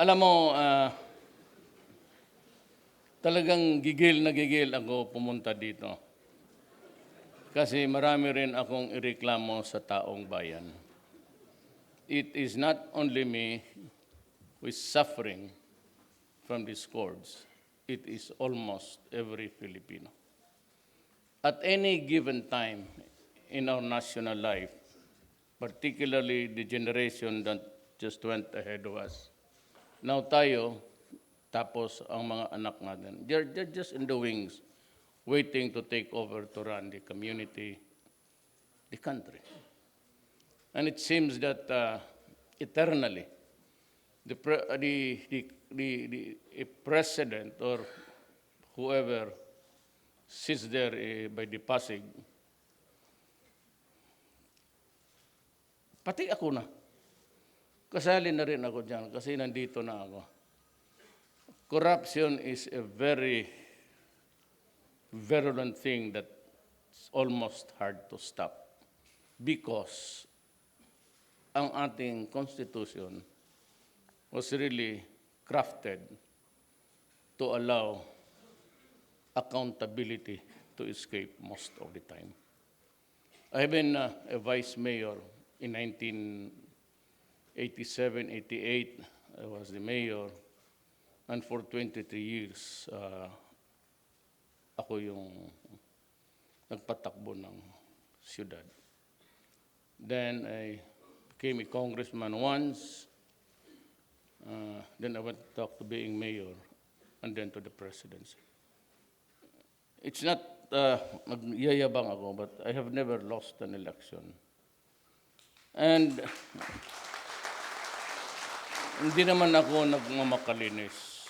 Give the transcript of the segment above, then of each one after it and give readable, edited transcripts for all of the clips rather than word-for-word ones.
Alam mo, talagang gigil na gigil ako pumunta dito. Kasi marami rin akong ireklamo sa taong bayan. It is not only me who is suffering from these scourge. It is almost every Filipino. At any given time in our national life, particularly the generation that just went ahead of us, now tayo, tapos ang mga anak natin, they're just in the wings, waiting to take over to run the community, the country. And it seems that eternally, the president or whoever sits there by the PICC, pati ako na. Kasali na rin ako dyan kasi nandito na ako. Corruption is a very virulent thing that's almost hard to stop because ang ating Constitution was really crafted to allow accountability to escape most of the time. I have been a vice mayor in 1987, 88. I was the mayor. And for 23 years, ako yung nagpatakbo ng siyudad. Then I became a congressman once. Then I went to being mayor, and then to the presidency. It's not nagyayabang ako, but I have never lost an election. And hindi naman ako nagmamakalinis.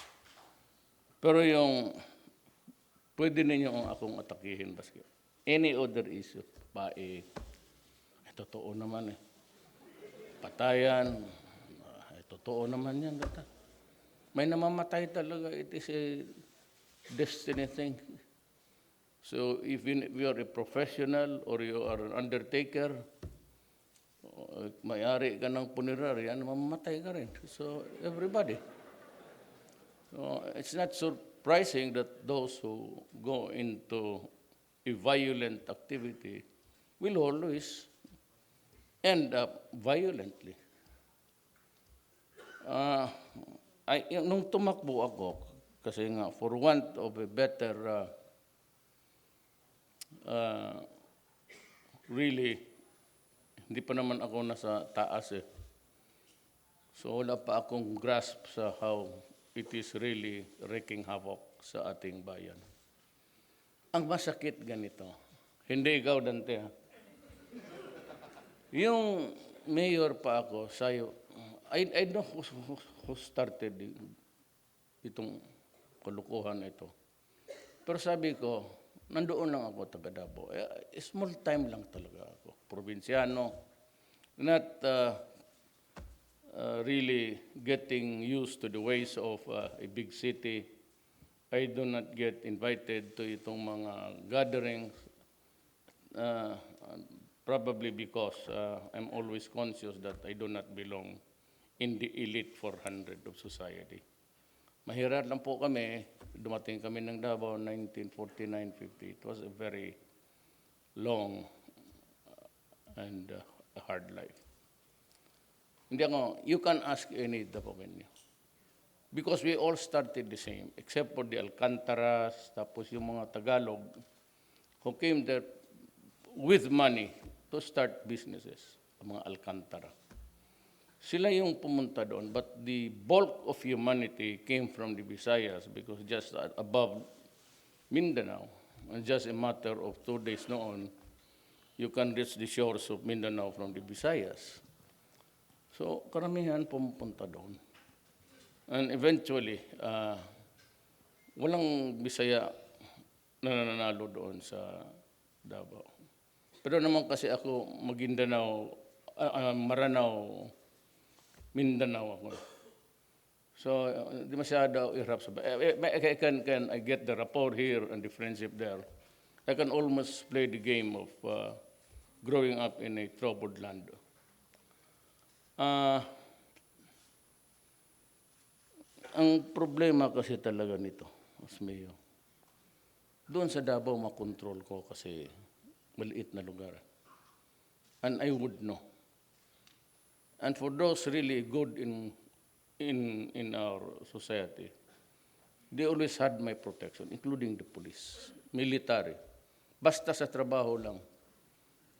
Pero yung pwede ninyo akong atakihin baski. Any other issue, totoo naman Patayan, totoo naman yan. May namamatay talaga. It is a destiny thing. So if you are a professional or you are an undertaker, may-ari ka ng punerarya, mamamatay ka rin. So everybody. So it's not surprising that those who go into a violent activity will always end up violently. Nung tumakbo ako, kasi nga, for want of a better, really, hindi pa naman ako nasa taas So wala pa akong grasp sa how it is really wreaking havoc sa ating bayan. Ang masakit ganito, hindi ikaw, Dante, Yung mayor pa ako, sayo, I know who started itong kalukuhan ito. Pero sabi ko, nandoon lang ako taga Davao. Small time lang talaga ako. Probinsyano, not really getting used to the ways of a big city. I do not get invited to itong mga gatherings, probably because I'm always conscious that I do not belong in the elite 400 of society. Mahirap lang po kami. Dumating kami ng Davao 1949-50. It was a very long and hard life. Hindi ako, you can ask any Davaoenyo. Because we all started the same, except for the Alcantaras, tapos yung mga Tagalog, who came there with money to start businesses, ang mga Alcantara. Sila yung pumunta doon, but the bulk of humanity came from the Visayas because just above Mindanao, and just a matter of 2 days noon, you can reach the shores of Mindanao from the Visayas. So karamihan pumunta doon. And eventually, walang Bisaya na nananalo doon sa Davao. Pero naman kasi ako Maguindanao, Maranao, Mindanao ako. So, di masyado ihirap sa I get the rapport here and the friendship there. I can almost play the game of growing up in a troubled land. ang problema kasi talaga nito, Mas Mayor, doon sa Davao makontrol ko kasi maliit na lugar. And I would know. And for those really good in our society, they always had my protection, including the police, military. Basta sa trabaho lang.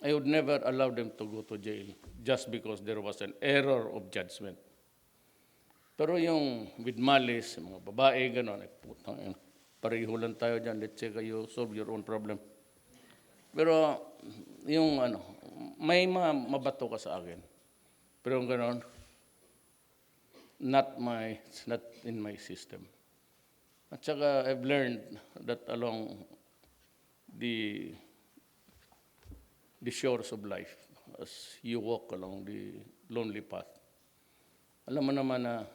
I would never allow them to go to jail just because there was an error of judgment. Pero yung with malice, mga babae, gano'n, putang, pareho lang tayo dyan, let's say kayo solve your own problem. Pero yung may mga mabato ka sa akin. Pero yung gano'n, it's not in my system. At saka I've learned that along the shores of life, as you walk along the lonely path, alam mo naman na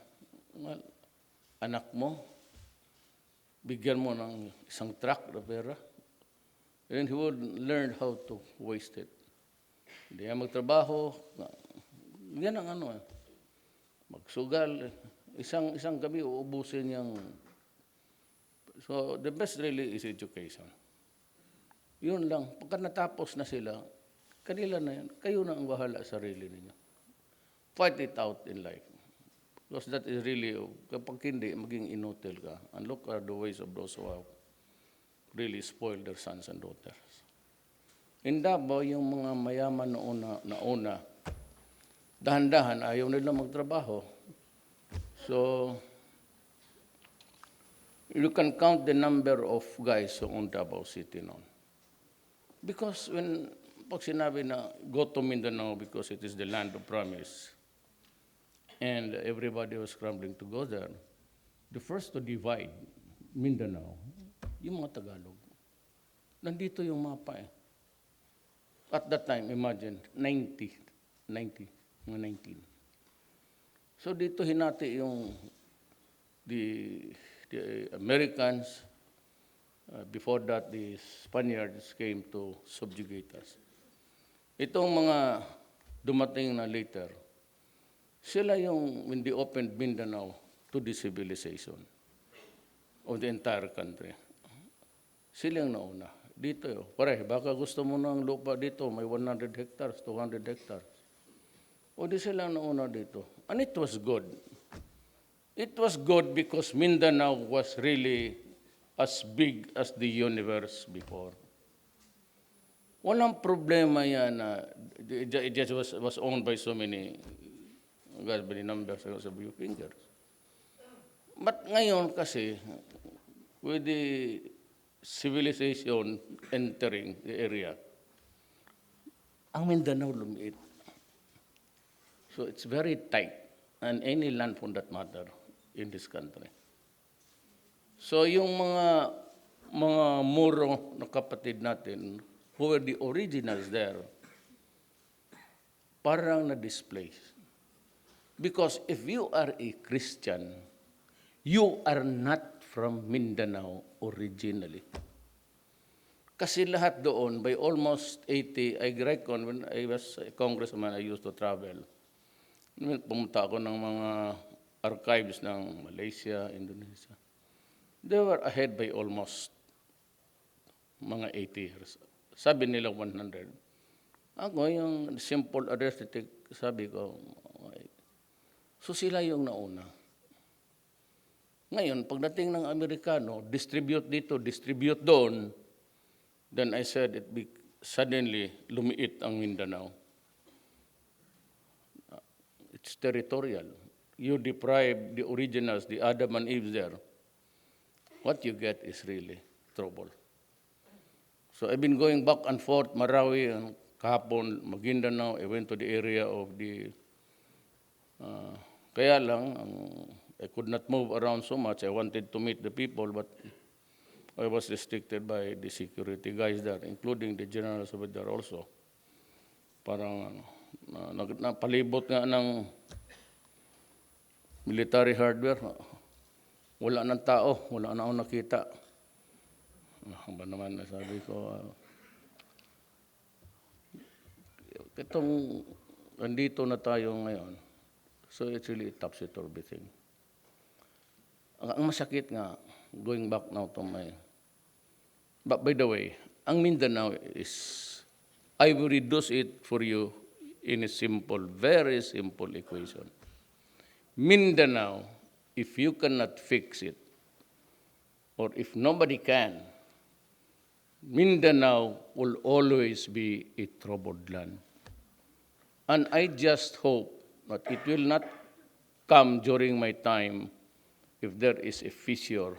anak mo, bigyan mo ng isang truck na pera, and he would learn how to waste it. Hindi niya magtrabaho, yan ang magsugal, isang gabi uubusin niyang. So the best really is education. Yun lang, pagka natapos na sila, kanila na yan, kayo na ang bahala sa sarili ninyo. Fight it out in life. Because that is really, kapag hindi, maging inutil ka. And look at the ways of those who have really spoiled their sons and daughters. In Davao, yung mga mayaman nauna, dahan-dahan, ayaw nila magtrabaho. So, you can count the number of guys on Davao City noon. Because pag sinabi na, go to Mindanao because it is the land of promise, and everybody was scrambling to go there, the first to divide Mindanao, yung mga Tagalog. Nandito yung mapa eh. At that time, imagine, 19. So dito hinati yung the Americans. Before that, the Spaniards came to subjugate us. Itong mga dumating na later, sila yung when they opened Mindanao to the civilization of the entire country. Sila yung nauna. Dito yun. Pare, baka gusto mo ng lupa dito, may 100 hectares, 200 hectares. O di sila nauna dito. And it was good. It was good because Mindanao was really as big as the universe before. Walang problema yan na it just was owned by so many, by the numbers of your fingers. But ngayon kasi, with the civilization entering the area, ang Mindanao lumiit. So it's very tight, and any land for that matter in this country. So yung mga Moro na kapatid natin, who were the originals there, parang na-displace. Because if you are a Christian, you are not from Mindanao originally. Kasi lahat doon, by almost 80, I reckon, when I was a congressman, I used to travel. Pumunta ako ng mga archives ng Malaysia, Indonesia. They were ahead by almost mga 80 years. Sabi nila 100. Ako, yung simple arithmetic, sabi ko, okay. So sila yung nauna. Ngayon, pagdating ng Amerikano, distribute dito, distribute doon, then I said, suddenly, lumiit ang Mindanao. It's territorial. You deprive the originals, the Adam and Eve there. What you get is really trouble. So I've been going back and forth, Marawi, kahapon, Maguindanao. I went to the area of the, kaya lang, I could not move around so much. I wanted to meet the people, but I was restricted by the security guys there, including the generals over there also. Parang napalibot nga ng military hardware. Wala ng tao, wala na akong nakita. Ba naman, sabi ko, nandito na tayo ngayon. So it's really a topsy-turvy thing. ang masakit nga, going back now to my... But by the way, ang Mindanao is, I will reduce it for you in a simple, very simple equation. Mindanao, if you cannot fix it, or if nobody can, Mindanao will always be a troubled land. And I just hope that it will not come during my time if there is a fissure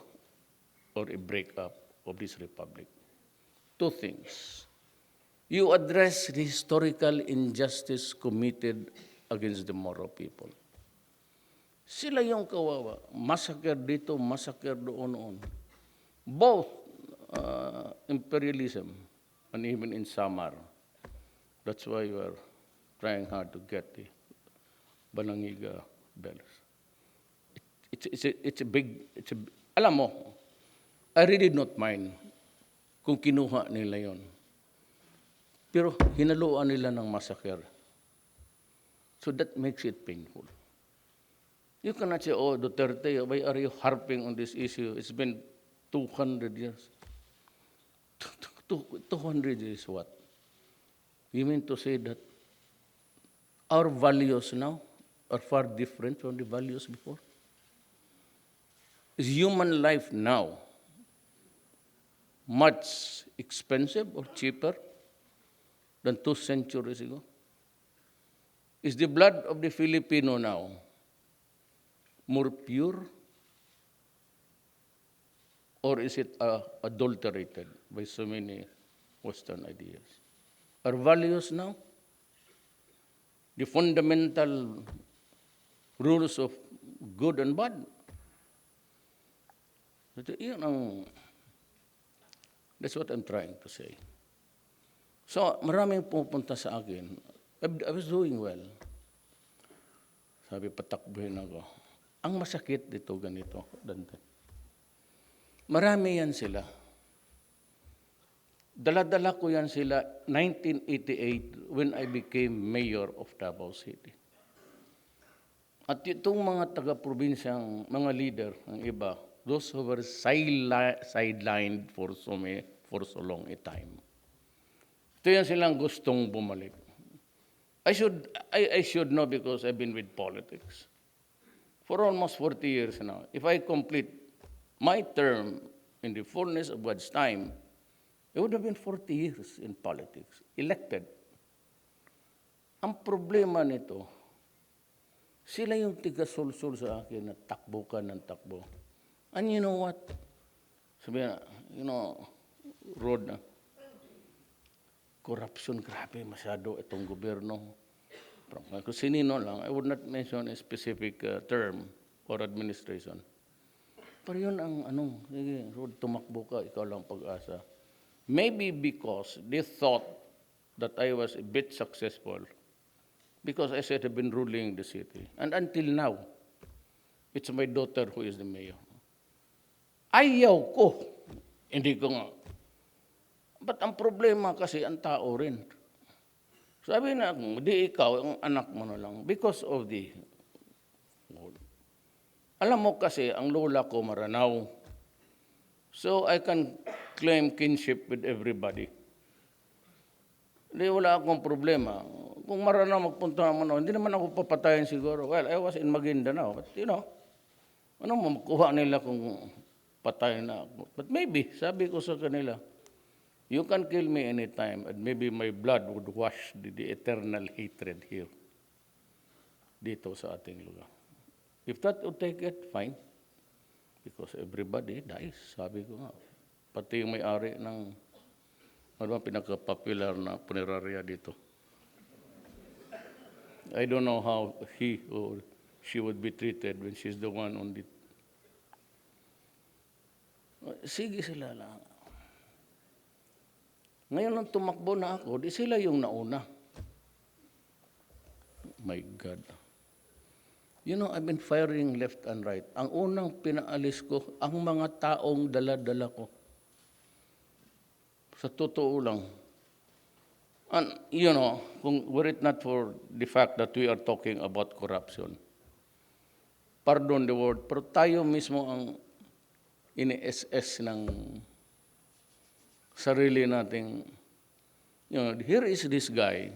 or a breakup of this republic. Two things. You address the historical injustice committed against the Moro people. Sila yung kawawa. Massacre dito, massacre doon. Both imperialism and even in Samar. That's why we are trying hard to get the Banangiga bells. Alam mo, I really not mind kung kinuha nila yon. Pero hinaluan nila ng massacre. So that makes it painful. You cannot say, oh, Duterte, why are you harping on this issue? It's been 200 years. 200 years what? You mean to say that our values now are far different from the values before? Is human life now much expensive or cheaper than 2 centuries ago? Is the blood of the Filipino now more pure, or is it adulterated by so many Western ideas? Our values now, the fundamental rules of good and bad, that's what I'm trying to say. So, maraming pupunta sa akin. I was doing well. Sabi, patakbuhin ako. Ang masakit dito, ganito, Dante. Marami yan sila. Dala-dala ko yan sila 1988 when I became mayor of Davao City. At itong mga taga-probinsyang, mga leader, ang iba, those who were sidelined for so long a time. Ito yan silang gustong bumalik. I should know because I've been with politics for almost 40 years now. If I complete my term in the fullness of God's time, it would have been 40 years in politics, elected. Ang problema nito, sila yung tiga-sulsul sa akin na takbo ka ng takbo. And you know what? Sabi na, Rod, corruption, grabe, masyado itong gobyerno. Kung sinino lang, I would not mention a specific term or administration. Pero yun ang sige, Rod, tumakbo ka, ikaw lang pag-asa. Maybe because they thought that I was a bit successful because I said I've been ruling the city. And until now, it's my daughter who is the mayor. Ayaw ko. Hindi ko nga. But ang problema kasi, ang tao rin. Sabi na, di ikaw, ang anak mo na lang. Because of the... Alam mo kasi, ang lola ko Maranao. So I can claim kinship with everybody. Hindi, wala akong problema. Kung Maranao magpunta naman ako, hindi naman ako papatayin siguro. Well, I was in Maguindanao. But ano mo, makuha nila kung patayin na ako. But maybe, sabi ko sa kanila, you can kill me anytime and maybe my blood would wash the eternal hatred here. Dito sa ating lugar. If that would take it, fine. Because everybody dies, sabi ko nga. Pati yung may-ari ng pinaka-popular na punerarya dito. I don't know how he or she would be treated when she's the one on the... Sige sila lang. Ngayon nang tumakbo na ako, di sila yung nauna. My God. I've been firing left and right. Ang unang pinaalis ko, ang mga taong dala-dala ko. Sa totoo lang. And, kung were it not for the fact that we are talking about corruption, pardon the word, pero tayo mismo ang ini-SS ng sarili nating, here is this guy,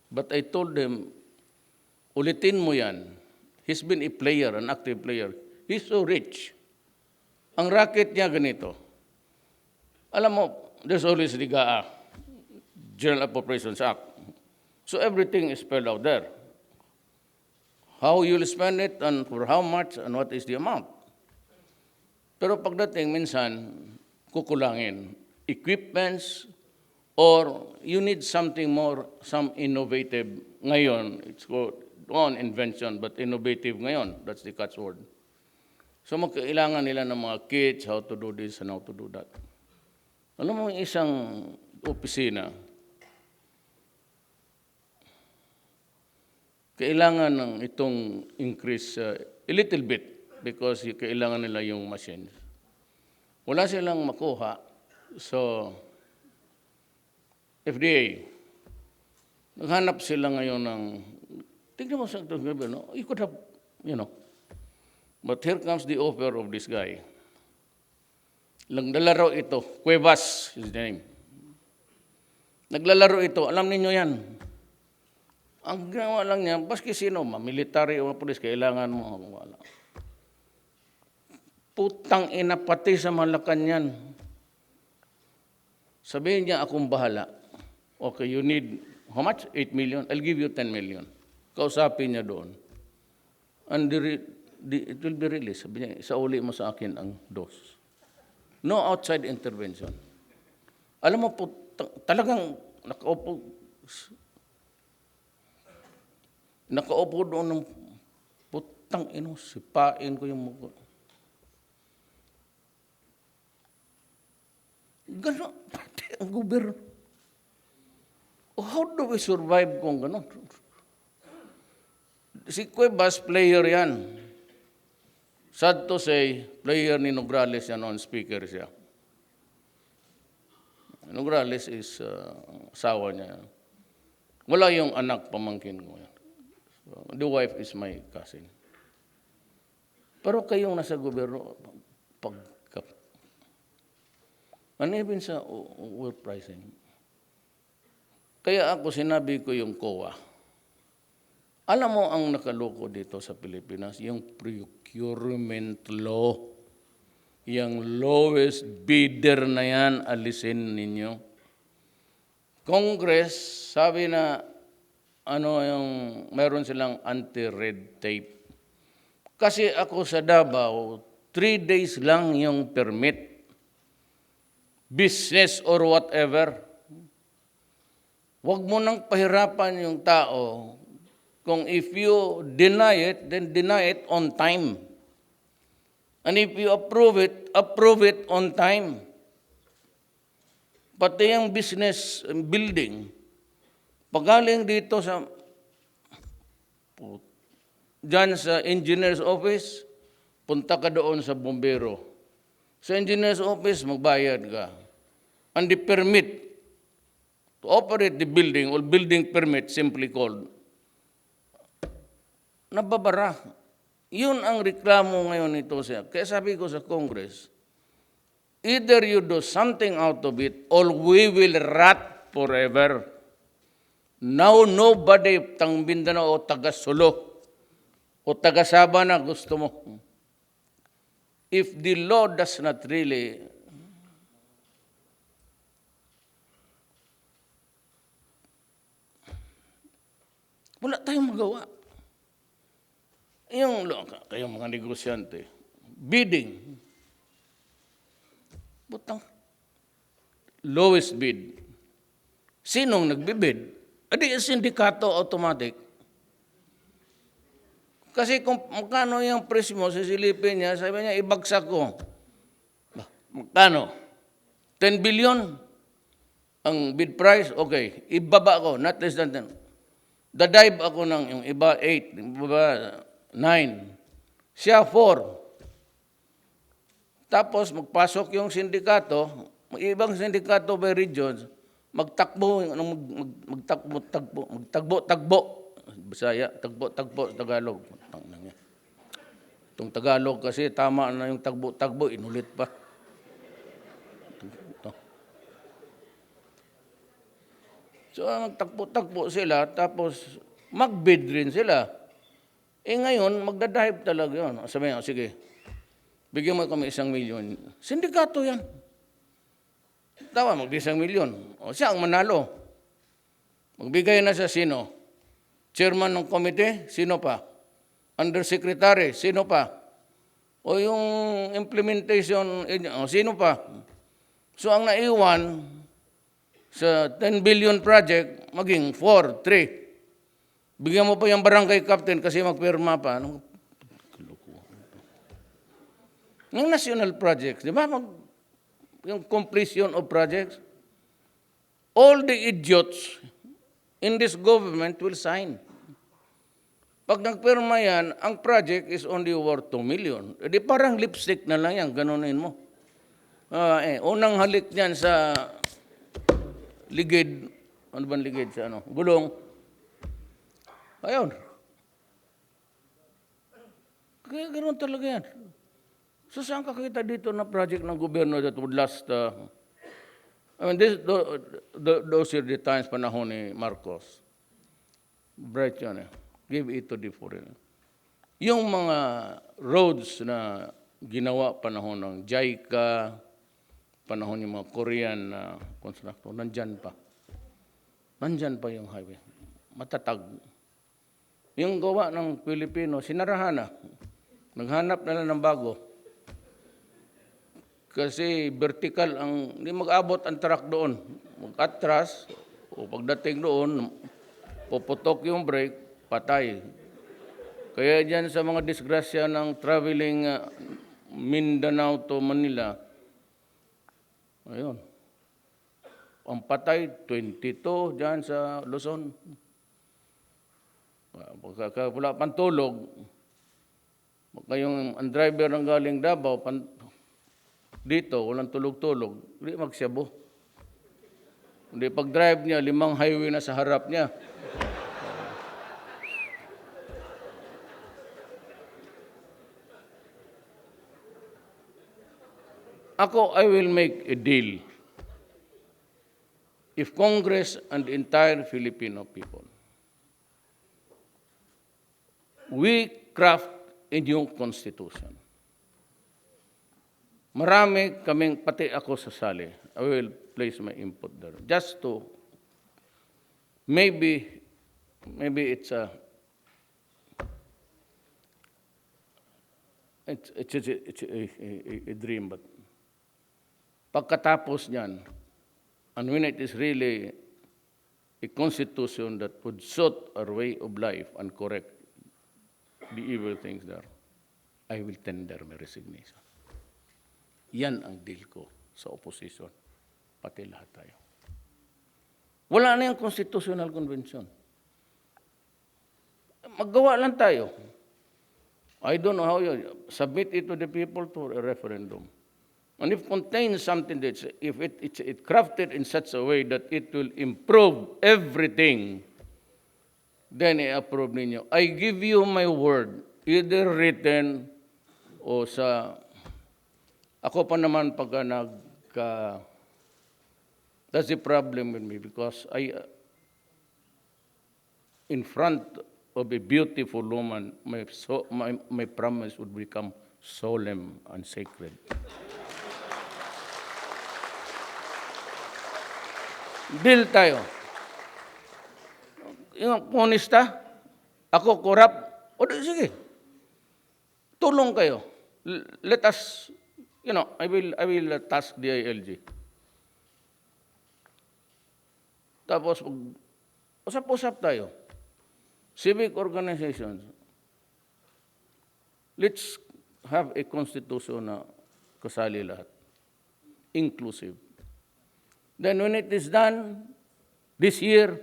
but I told them, ulitin mo yan. He's been a player, an active player. He's so rich. Ang racket niya ganito. Alam mo, there's always the GAA, General Appropriations Act. So everything is spelled out there. How you'll spend it and for how much and what is the amount. Pero pagdating minsan, kukulangin. Equipments or you need something more, some innovative. Ngayon, it's called on invention, but innovative ngayon. That's the catchword. So magkailangan nila ng mga kits, how to do this and how to do that. Alam mo, isang opisina, kailangan ng itong increase a little bit because kailangan nila yung machines. Wala silang makuha. So, FDA, naghanap sila ngayon ng, tignan mo sa gobyerno, you could have, but here comes the offer of this guy. Naglalaro ito, Cuevas is the name. Naglalaro ito, alam ninyo yan. Ang ginawa lang niya, baski sino, military o police, kailangan mo. Wala. Putang ina, pati sa Malacanang. Sabihin niya, akong bahala. Okay, you need, how much? 8 million? I'll give you 10 million. Kausapin niya doon. And it will be released. Sabi niya, isauli mo sa akin ang dos. No outside intervention. Alam mo po, talagang nakaupo doon ng putang ino, sipain ko yung mukha. Gano'n, pati ang gobyerno. How do we survive kung gano'n? Si Cuevas, player yan. Sad to say, player ni Nograles yan on speaker siya. Nograles is asawa niya. Wala yung anak, pamangkin ko yan. So, the wife is my cousin. Pero kayong nasa gobyerno, and even sa overpricing. Kaya ako sinabi ko yung COA. Alam mo ang nakaloko dito sa Pilipinas, yung procurement law. Yung lowest bidder na yan, alisin ninyo. Congress, sabi na, meron silang anti-red tape. Kasi ako sa Davao, 3 days lang yung permit. Business or whatever. Huwag mo nang pahirapan yung tao. Kung if you deny it, then deny it on time. And if you approve it on time. Pati yung business building, pagaling dito dyan sa engineer's office, punta ka doon sa bombero. Sa engineer's office, magbayad ka. And the permit to operate the building or building permit, simply called, nababara. Yun ang reklamo ngayon nito siya. Kaya sabi ko sa Congress, either you do something out of it or we will rot forever. Now nobody, tang Mindanao o taga-Sulo o taga-Saba na gusto mo. If the law does not really wala tayong magawa. Kayong mga negosyante, bidding, butang, lowest bid. Sinong nagbibid? Adi, sindikato automatic. Kasi kung magkano yung presyo mo, sisilipin niya, sabi niya, ibagsak ko. Magkano? 10 billion? Ang bid price? Okay. Ibaba ko, not less than 10. Dadive ako ng yung iba 8, yung iba 9. Siya 4. Tapos magpasok yung sindikato, ibang sindikato by regions, magtakbo, magtagbo, Bisaya, tagbo, Tagalog. Itong Tagalog kasi tama na yung tagbo-tagbo, inulit pa. Ito. So, tagpo-tagpo sila, tapos mag-bid rin sila. Eh ngayon, magdadive talaga yun. Sabi niya, sige, bigyan mo kami 1 milyon. Sindikato yan. Tawa, mag-1 milyon. O siya ang manalo. Magbigay na sa sino? Chairman ng komite, sino pa? Undersecretary, sino pa? O yung implementation, sino pa? So ang naiwan sa 10 billion project, maging 4, 3. Bigyan mo pa yung barangay captain kasi magpirma pa. Yung national projects, di ba? Yung completion of projects, all the idiots in this government will sign. Pag nagpirma yan, ang project is only worth 2 million. E di parang lipstick na lang yan, ganunin mo. Unang halik niyan sa ligid, ano ba ligid sa gulong. Ayun. Kaya ganoon talaga yan. So saan kakita dito na project ng gobyerno that would last, those are the times panahon ni Marcos. Bright yan eh. Give it to the foreign. Yung mga roads na ginawa panahon ng JICA, panahon ng mga Korean constructor, nandyan pa. Nandyan pa yung highway. Matatag. Yung gawa ng Pilipino, sinarahan na. Naghanap na lang ng bago. Kasi vertical hindi mag-abot ang truck doon. Mag-atras, o pagdating doon, puputok yung brake, patay. Kaya dyan sa mga disgrasya ng traveling Mindanao to Manila, ayun, ang patay, 22 dyan sa Luzon. Pagka wala pang tulog, ang driver ng galing Davao, dito, walang tulog-tulog, hindi magsyabo. Hindi pag-drive niya, 5 highway na sa harap niya. Ako, I will make a deal. If Congress and the entire Filipino people, we craft a new constitution. Marami kaming, pati ako sasali. I will place my input there. Just to, maybe it's a dream, but pagkatapos niyan, and when it is really a constitution that would suit our way of life and correct the evil things there, I will tender my resignation. Yan ang deal ko sa opposition, pati lahat tayo. Wala na yung constitutional convention. Maggawa lang tayo. I don't know how you submit it to the people to a referendum. And if it contains something that's, if it's crafted in such a way that it will improve everything, then i-approve ninyo. I give you my word, either written o sa... Ako pa naman pagka that's the problem with me because in front of a beautiful woman, my promise would become solemn and sacred. Deal tayo. Yung honesta, ako corrupt, o sige, tulong kayo. Let us, I will task the ILG. Tapos, usap-usap tayo. Civic organizations. Let's have a constitution na kasali lahat. Inclusive. Then when it is done this year,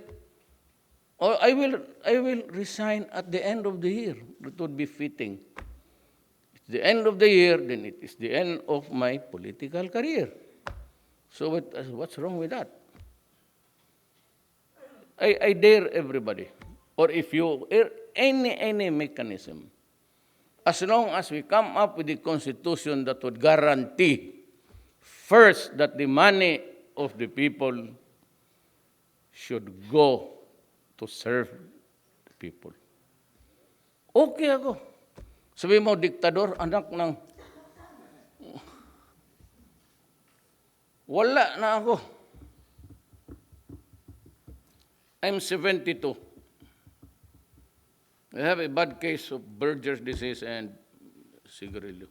or I will resign at the end of the year. It would be fitting. The end of the year, then it is the end of my political career. So what's wrong with that? I dare everybody, or if you any mechanism as long as we come up with the Constitution that would guarantee, first, that the money of the people should go to serve the people. Okay ako. Sabi mo, diktador, anak ng... Wala na ako. I'm 72. I have a bad case of Berger's disease and cigarillo.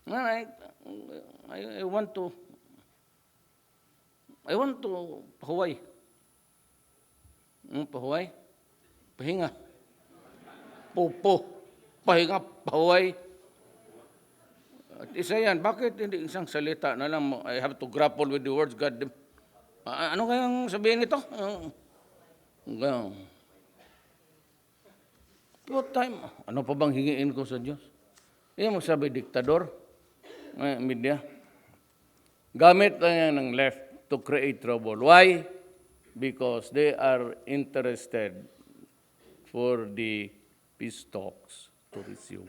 I want to pahuway. Pahuway? Pahinga. Pupo. Pahinga, pahuway. At isa yan, bakit hindi isang salita na lang mo? I have to grapple with the words, God. Ano kayang sabihin nito? What time? Ano pa bang hingiin ko sa Diyos? Yan magsabi, diktador, media. Gamit lang yan ng left to create trouble. Why? Because they are interested for the peace talks to resume.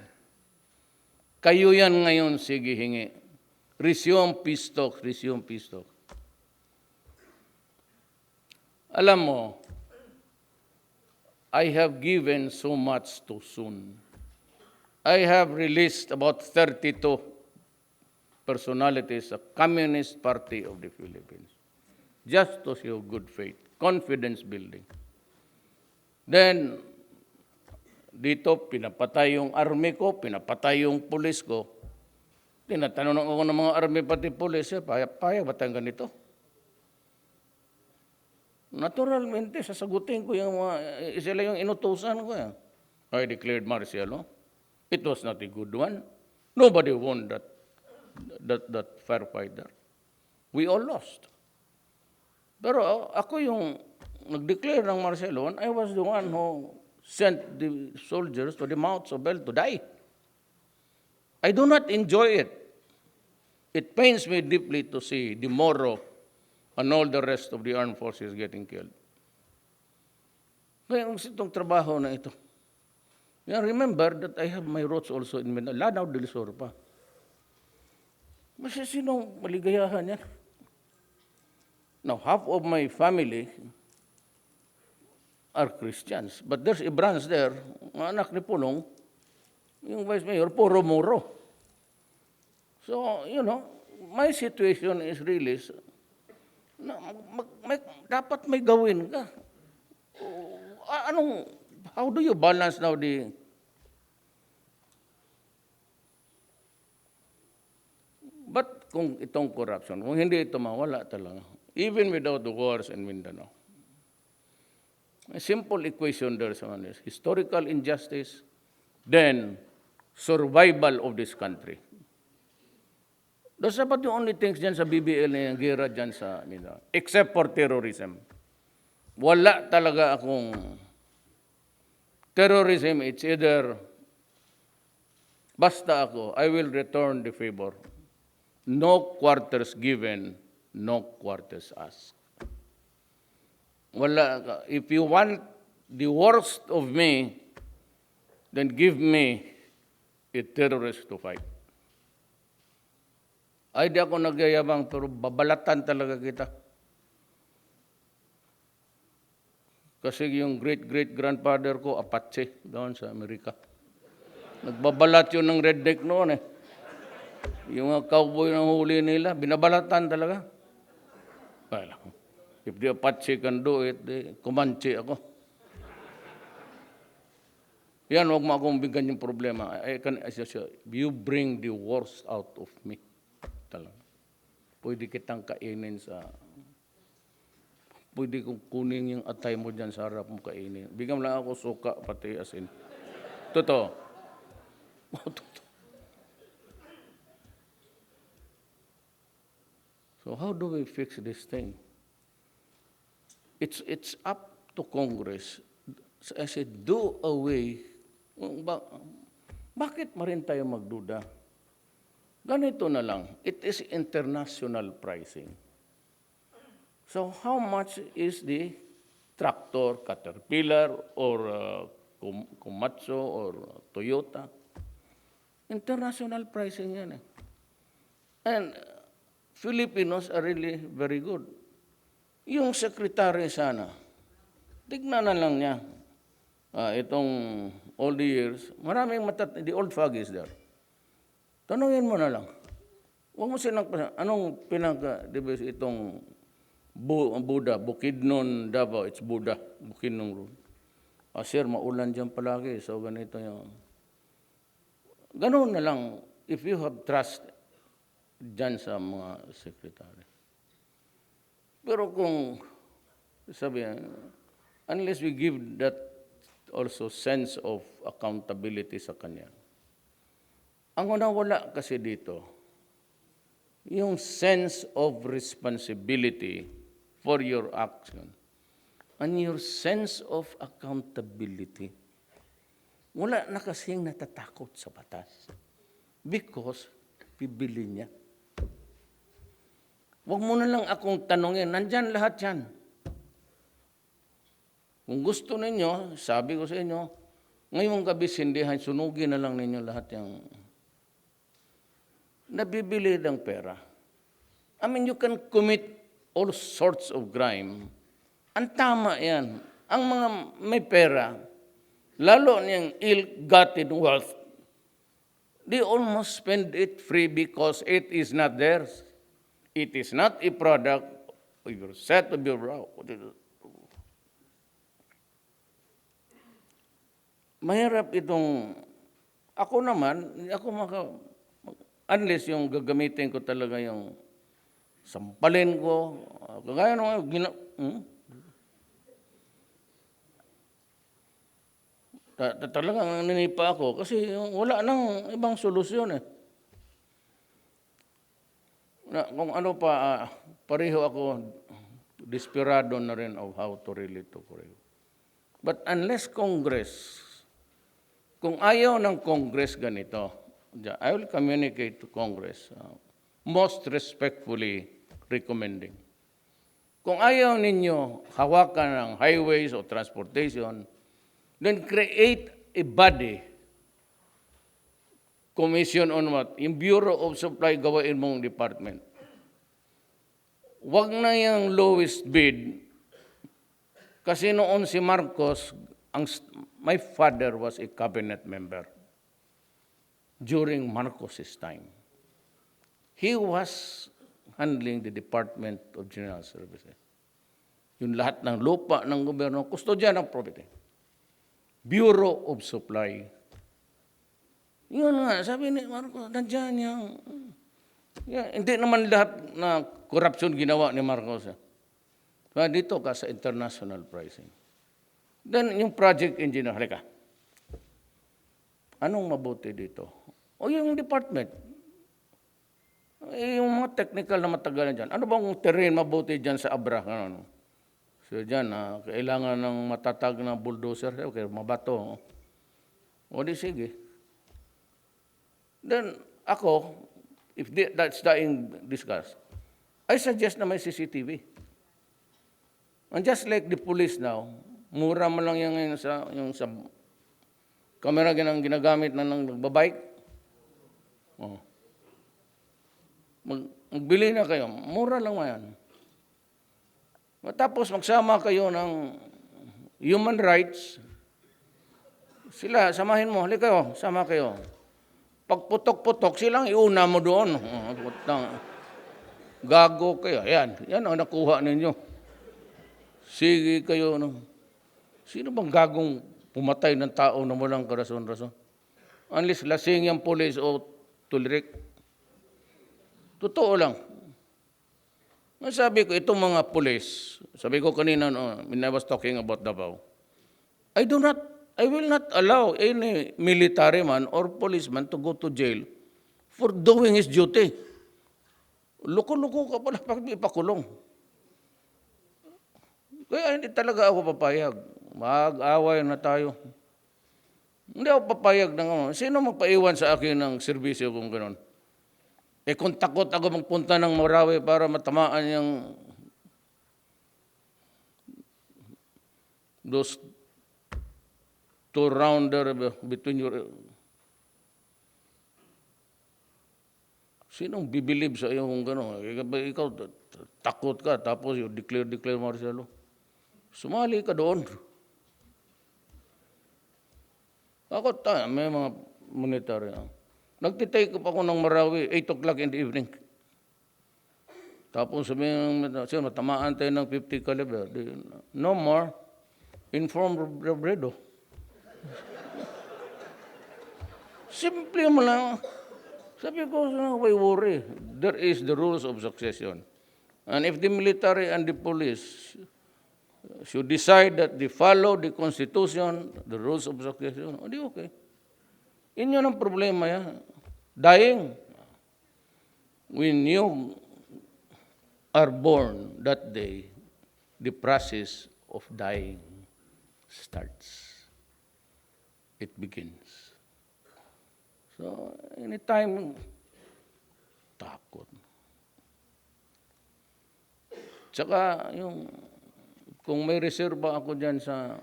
Kayo yan ngayon, sige hingi. Resume peace talks, resume peace talks. Alam mo, I have given so much too soon. I have released about 32 personalities of Communist Party of the Philippines, just to show good faith, confidence building. Then, dito, pinapatay yung army ko, pinapatay yung pulis ko. Tinatanong ako ng mga army pati pulis, payag ba tayong ganito? Naturalmente, sasagutin ko yung mga, sila yung inutusan ko. I declared martial law. It was not a good one. Nobody won that firefighter. We all lost. Pero ako yung nag-declare ng martial law, I was the one who sent the soldiers to the mouths of hell to die. I do not enjoy it. It pains me deeply to see the Moro and all the rest of the armed forces getting killed. Kaya ang itong trabaho na ito. Remember that I have my roots also in Lanao del Sur pa. Mas sinong maligayahan yan? Now, half of my family are Christians, but there's a branch there, mga anak ni Pulong, yung vice mayor, puro Moro. So, my situation is really... dapat may gawin ka. How do you balance now the... But kung itong corruption, kung hindi ito mawala talaga, even without the wars in Mindanao, a simple equation there is historical injustice, then survival of this country. Those are about the only things dyan sa BBL na yung gira dyan sa Mindanao, except for terrorism. Wala talaga akong terrorism. It's either basta ako, I will return the favor. No quarters given, no quarters asked. Wala. If you want the worst of me, then give me a terrorist to fight. Ay, di ako nagyayabang, pero babalatan talaga kita. Kasi yung great-great-grandfather ko, Apache, doon sa Amerika. Nagbabalat yun ng redneck noon eh. Yung mga cowboy na huli nila, binabalatan talaga. Well, if the Apache can do it, Comanche ako. Yan, huwag mo akong bigyan yung problema. You bring the worst out of me. Talaga. Pwede kitang kainin pwede kong kunin yung atay mo dyan sa harap mo kainin. Bigyan lang ako suka, pati asin. Totoo. So how do we fix this thing? It's up to Congress. I said, do away. Bakit marin tayo magduda? Ganito na lang. It is international pricing. So how much is the tractor, Caterpillar, or Komatsu or Toyota. International pricing yan eh. And Filipinos are really very good. Yung secretary sana, tignan na lang niya. Itong all the years, maraming the old fog is there. Tanungin mo na lang. Huwag mo silang, anong pinaka-debes itong Buda, Bukidnon, Davao, it's Buda, Bukidnon Road. Sir, maulan dyan palagi, so ganito yung... Ganun na lang, if you have trust dyan sa mga sekretary. Pero kung, sabi, unless we give that also sense of accountability sa kanya, ang nawala kasi dito, yung sense of responsibility for your action and your sense of accountability. Wala na kasing natatakot sa batas because bibili niya. Huwag mo na lang akong tanongin, nandyan lahat yan. Kung gusto ninyo, sabi ko sa inyo, ngayong gabi sindihan, sunugin na lang ninyo lahat yung nabibili ng pera. I mean, you can commit all sorts of crime. Ang tama yan. Ang mga may pera, lalo niyang ill-gotten wealth, they almost spend it free because it is not theirs. It is not a product of your set of your brow. Mahirap itong, ako naman, unless yung gagamitin ko talaga yung sampalin ko, kagaya nung talagang nanipa ako kasi wala nang ibang solusyon eh. Kung ano pa, pareho ako, desperado na rin of how to really to correct. But unless Congress, kung ayaw ng Congress ganito, I will communicate to Congress, most respectfully recommending. Kung ayaw ninyo hawakan ng highways o transportation, then create a body, commission on what? Yung Bureau of Supply, gawain mong department. Wag na yung lowest bid, kasi noon si Marcos, my father was a cabinet member during Marcos's time. He was handling the Department of General Services. Yung lahat ng lupa ng gobyerno, kustodya ng property. Bureau of Supply. Yun nga, sabi ni Marcos, nandiyan yung... hindi naman lahat na corruption ginawa ni Marcos. Kaya dito ka sa international pricing. Then yung project engineer, halika. Anong mabuti dito? O yung department. Yung mga technical na matagal na dyan. Ano bang terrain mabuti dyan sa Abra? Ano? So dyan, kailangan ng matatag na bulldozer. Okay, mabato. O di sige. Then ako, if that's being discussed, I suggest na may CCTV. And just like the police now, mura mo lang yung sa camera ginagamit na ng nagbabike. Oh. Magbili na kayo, mura lang yan. Tapos magsama kayo ng human rights. Sila, samahin mo, halika kayo, sama kayo. Pagputok-putok, silang iuna mo doon. Gago kayo. Yan ang nakuha ninyo. Sige kayo. Sino bang gagong pumatay ng tao na walang karason-rason? Unless lasing yung police o tulirik. Totoo lang. Sabi ko, itong mga police, sabi ko kanina, when I was talking about Davao, I will not allow any military man or policeman to go to jail for doing his duty. Loko-loko ka pala pag ipakulong. Kaya hindi talaga ako papayag. Mag-away na tayo. Hindi ako papayag ng ano. Sino magpaiwan sa akin ng serbisyo kung gano'n? Kung takot ako magpunta ng Marawi para matamaan yung those two-rounder between your... Sinong bibilib sa iyo kung gano'n? Ikaw, takot ka, tapos you declare martial law. Sumali ka doon. Ako may mga monetary. Nagtitake up ako ng Marawi, 8 o'clock in the evening. Tapos sabihin, matamaan tayo ng 50 caliber. No more. Inform Robredo. Simple mo lang. Sabi ko, why worry? There is the rules of succession. And if the military and the police should decide that they follow the Constitution, the rules of succession, di okay. Inyo ang problema yan. Dying. When you are born that day, the process of dying starts. It begins. So, anytime, takot. Tsaka, kung may reserva ako dyan sa,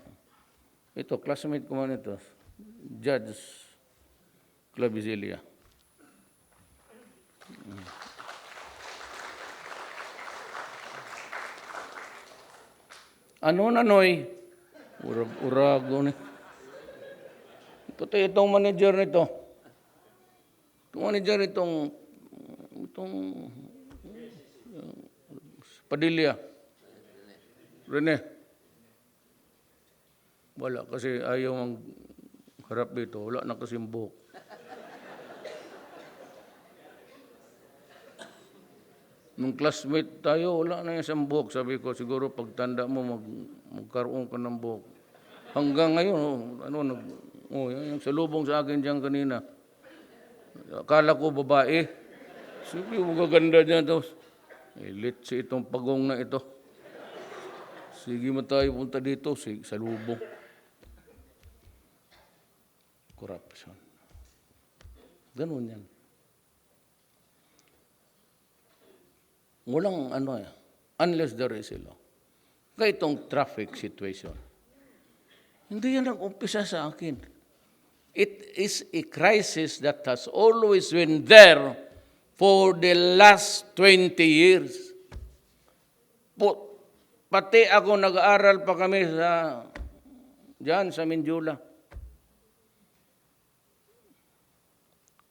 classmate ko man ito, Judge Clavizilia. Ano na, Noy? Urago ni. Pati itong manager nito. Itong manager itong Padilla. Rene. Wala kasi ayaw ang harap dito. Wala na kasing buhok. Nung classmate tayo, wala na isang buhok. Sabi ko, siguro pagtanda mo, magkaroon ka ng buhok. Hanggang ngayon, yung salubong sa akin dyan kanina. Akala ko babae. Sige, magaganda dyan ito. Litsi itong pagong na ito. Sige mo tayo punta dito, sige, salubong. Corruption. Ganun yan. Walang unless there is a law. Kaya itong traffic situation. Hindi yan nag-umpisa sa akin. It is a crisis that has always been there for the last 20 years. Pati ako nag-aaral pa kami diyan sa Mindula.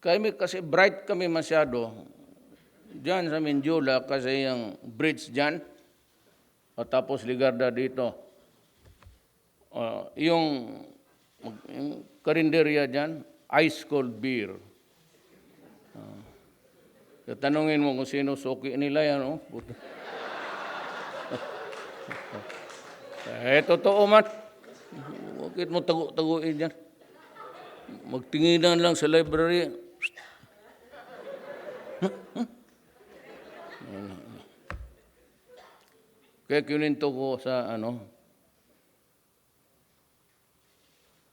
Kasi bright kami masyado diyan sa Mindula kasi yung bridge diyan at tapos Ligarda dito. Yung karinderya diyan, ice cold beer. Tanungin mo kung sino suki nila yan, totoo man. Bakit mo tagu-taguin yan? Magtinginan lang sa library. Kaya kininto ko sa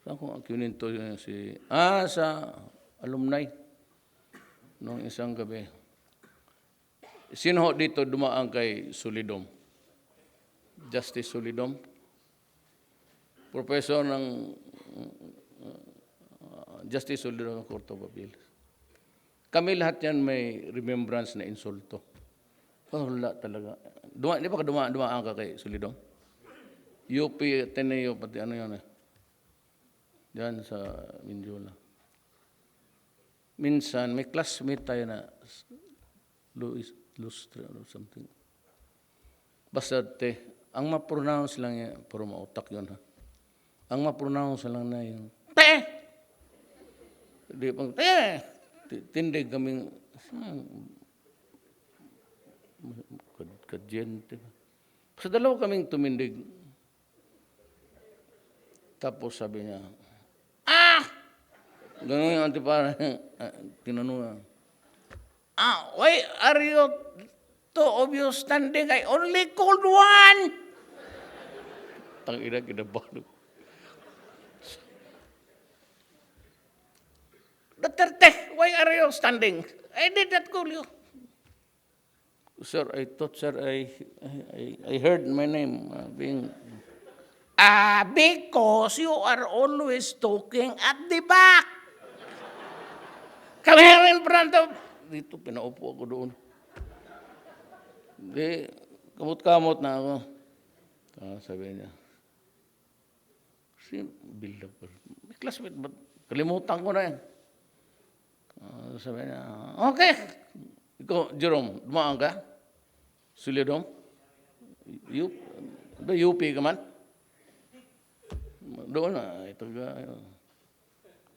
saan ko kininto sa alumni noong isang gabi. Sino dito dumaan kay Solidom? Justice Solidom? Professor ng Justice Solidom ng Court of Appeals. Kami lahat yan may remembrance na insulto. Wala talaga. Di ba dumaan ka kay Solidom? UP, Ateneo, pati yan diyan sa Mindula. Minsan, may classmate tayo na Lustre or something. Basta ang ma-pronounce lang yan, pero mautak yun Ang ma-pronounce lang na yung Di pang tindig kaming kadyente. Sa dalawa kaming tumindig. Tapos sabi niya, ganun yung antipara. Tinanong why are you two of you standing? I only called one. Tangina, kinabahan. Duterte, why are you standing? I did not call you. Sir, I thought, sir, I heard my name being... Because you are always talking at the back. Come here in front of... Dito, pinaupo ako doon. Di, kamot-kamot na ako. Sabi niya, build up. May classmate, but kalimutan ko na yan. Sabi niya, okay. Ikaw, Jerome, dumaan ka? Sulidong? UP ka man? Doon na, ito ka.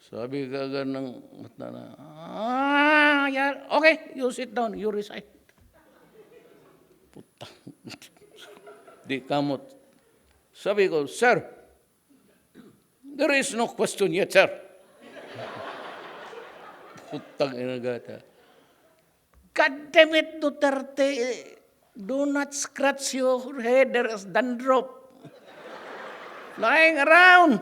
Sabi ka agad ng mata na, yeah, okay, you sit down, you recite. Puta. Di kamot. Sabi ko, sir, there is no question yet, sir. Putang inagata. God damn it, Duterte, do not scratch your head, there is dandruff lying around.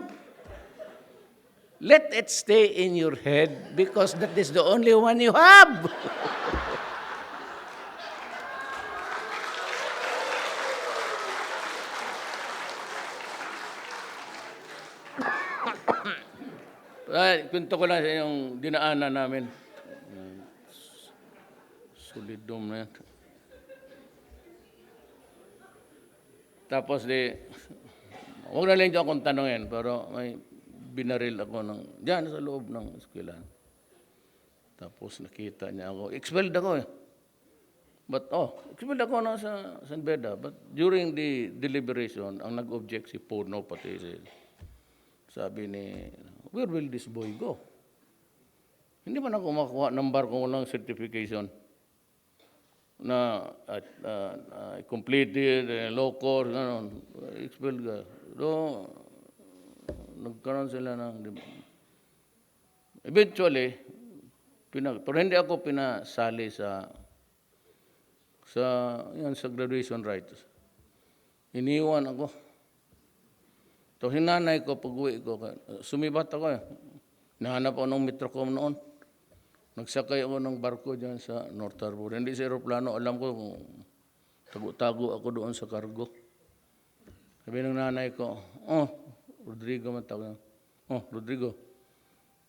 Let it stay in your head because that is the only one you have. Kwento ko lang sa yung dinaanan namin. Solidom na yan. Tapos huwag na lang dyan akong tanongin, pero may binaril ako dyan sa loob ng eskwelahan. Tapos nakita niya ako. Expelled ako eh. But, expelled ako sa San Beda. But during the deliberation, ang nag-object si Puno, pati sabi ni, where will this boy go? Hindi man ako makuha ng barko ng certification na completed, low course, expelled ka. So, nagkaroon sila ng... Eventually, pero hindi ako pinasali sa graduation rites. Iniwan ako. So, hinanay ko, pag-uwi ko, sumibat ako eh. Nahanap ako ng Metrocom noon. Nagsakay ako ng barko dyan sa North Harbor. Hindi sa aeroplano, alam ko kung tago-tago ako doon sa cargo. Sabi ng nanay ko, Rodrigo man tawag. Rodrigo,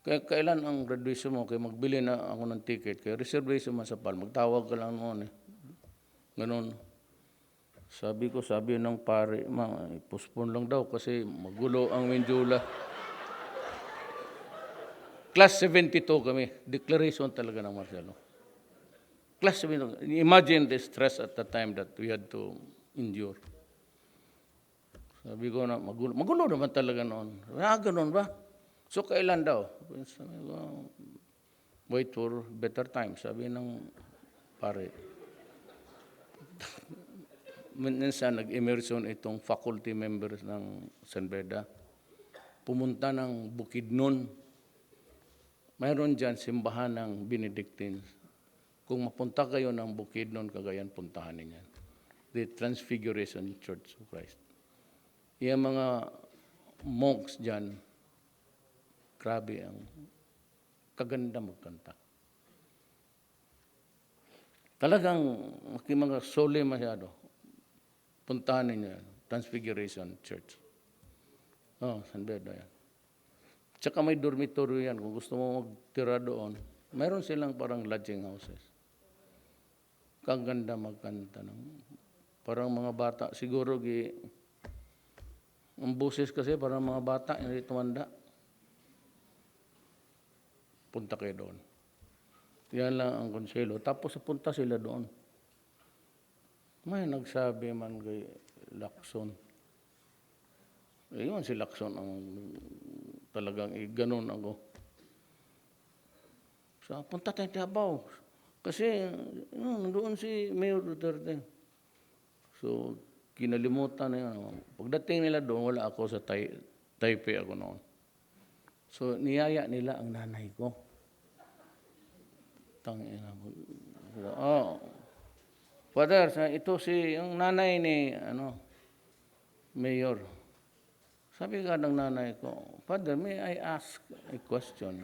kailan ang graduation mo? Kaya magbili na ako ng ticket. Kaya reservation man sa PAL. Magtawag ka lang noon eh. Ganun. Sabi ng pare, postpone lang daw kasi magulo ang Mindula. Class 72 kami. Declaration talaga ng Marcelo. Class 72. Imagine the stress at the time that we had to endure. Sabi ko na, magulo naman talaga noon. Ganun ba? So, kailan daw? Sabi ko, wait for better time. Sabi ng pare. Minsan, nag-immersion itong faculty members ng San Beda. Pumunta ng Bukidnon. Mayroon dyan simbahan ng Benedictines. Kung mapunta kayo ng Bukidnon, Cagayan, puntahan niyan. The Transfiguration Church of Christ. Yung mga monks dyan, grabe ang kaganda magkanta. Talagang mga sole masyado. Puntahan ninyo yan. Transfiguration Church. San Beda yan. Tsaka may dormitory yan. Kung gusto mo magtira doon, mayroon silang parang lodging houses. Kaganda magkanta. Parang mga bata. Siguro, ang boses kasi parang mga bata, hindi tumanda. Punta kayo doon. Yan lang ang konselo. Tapos punta sila doon. May nagsabi man kay Lacson. Yun si Lacson ang talagang ganon ako. So, punta tayo Tabaw. Kasi nandoon si Mayor Duterte. So, kinalimutan na yun. Pagdating nila doon, wala ako sa Taipei ako noon. So, niyaya nila ang nanay ko. Tangina. Father, ito yung nanay ni Mayor. Sabi ka ng nanay ko, Father, may I ask a question?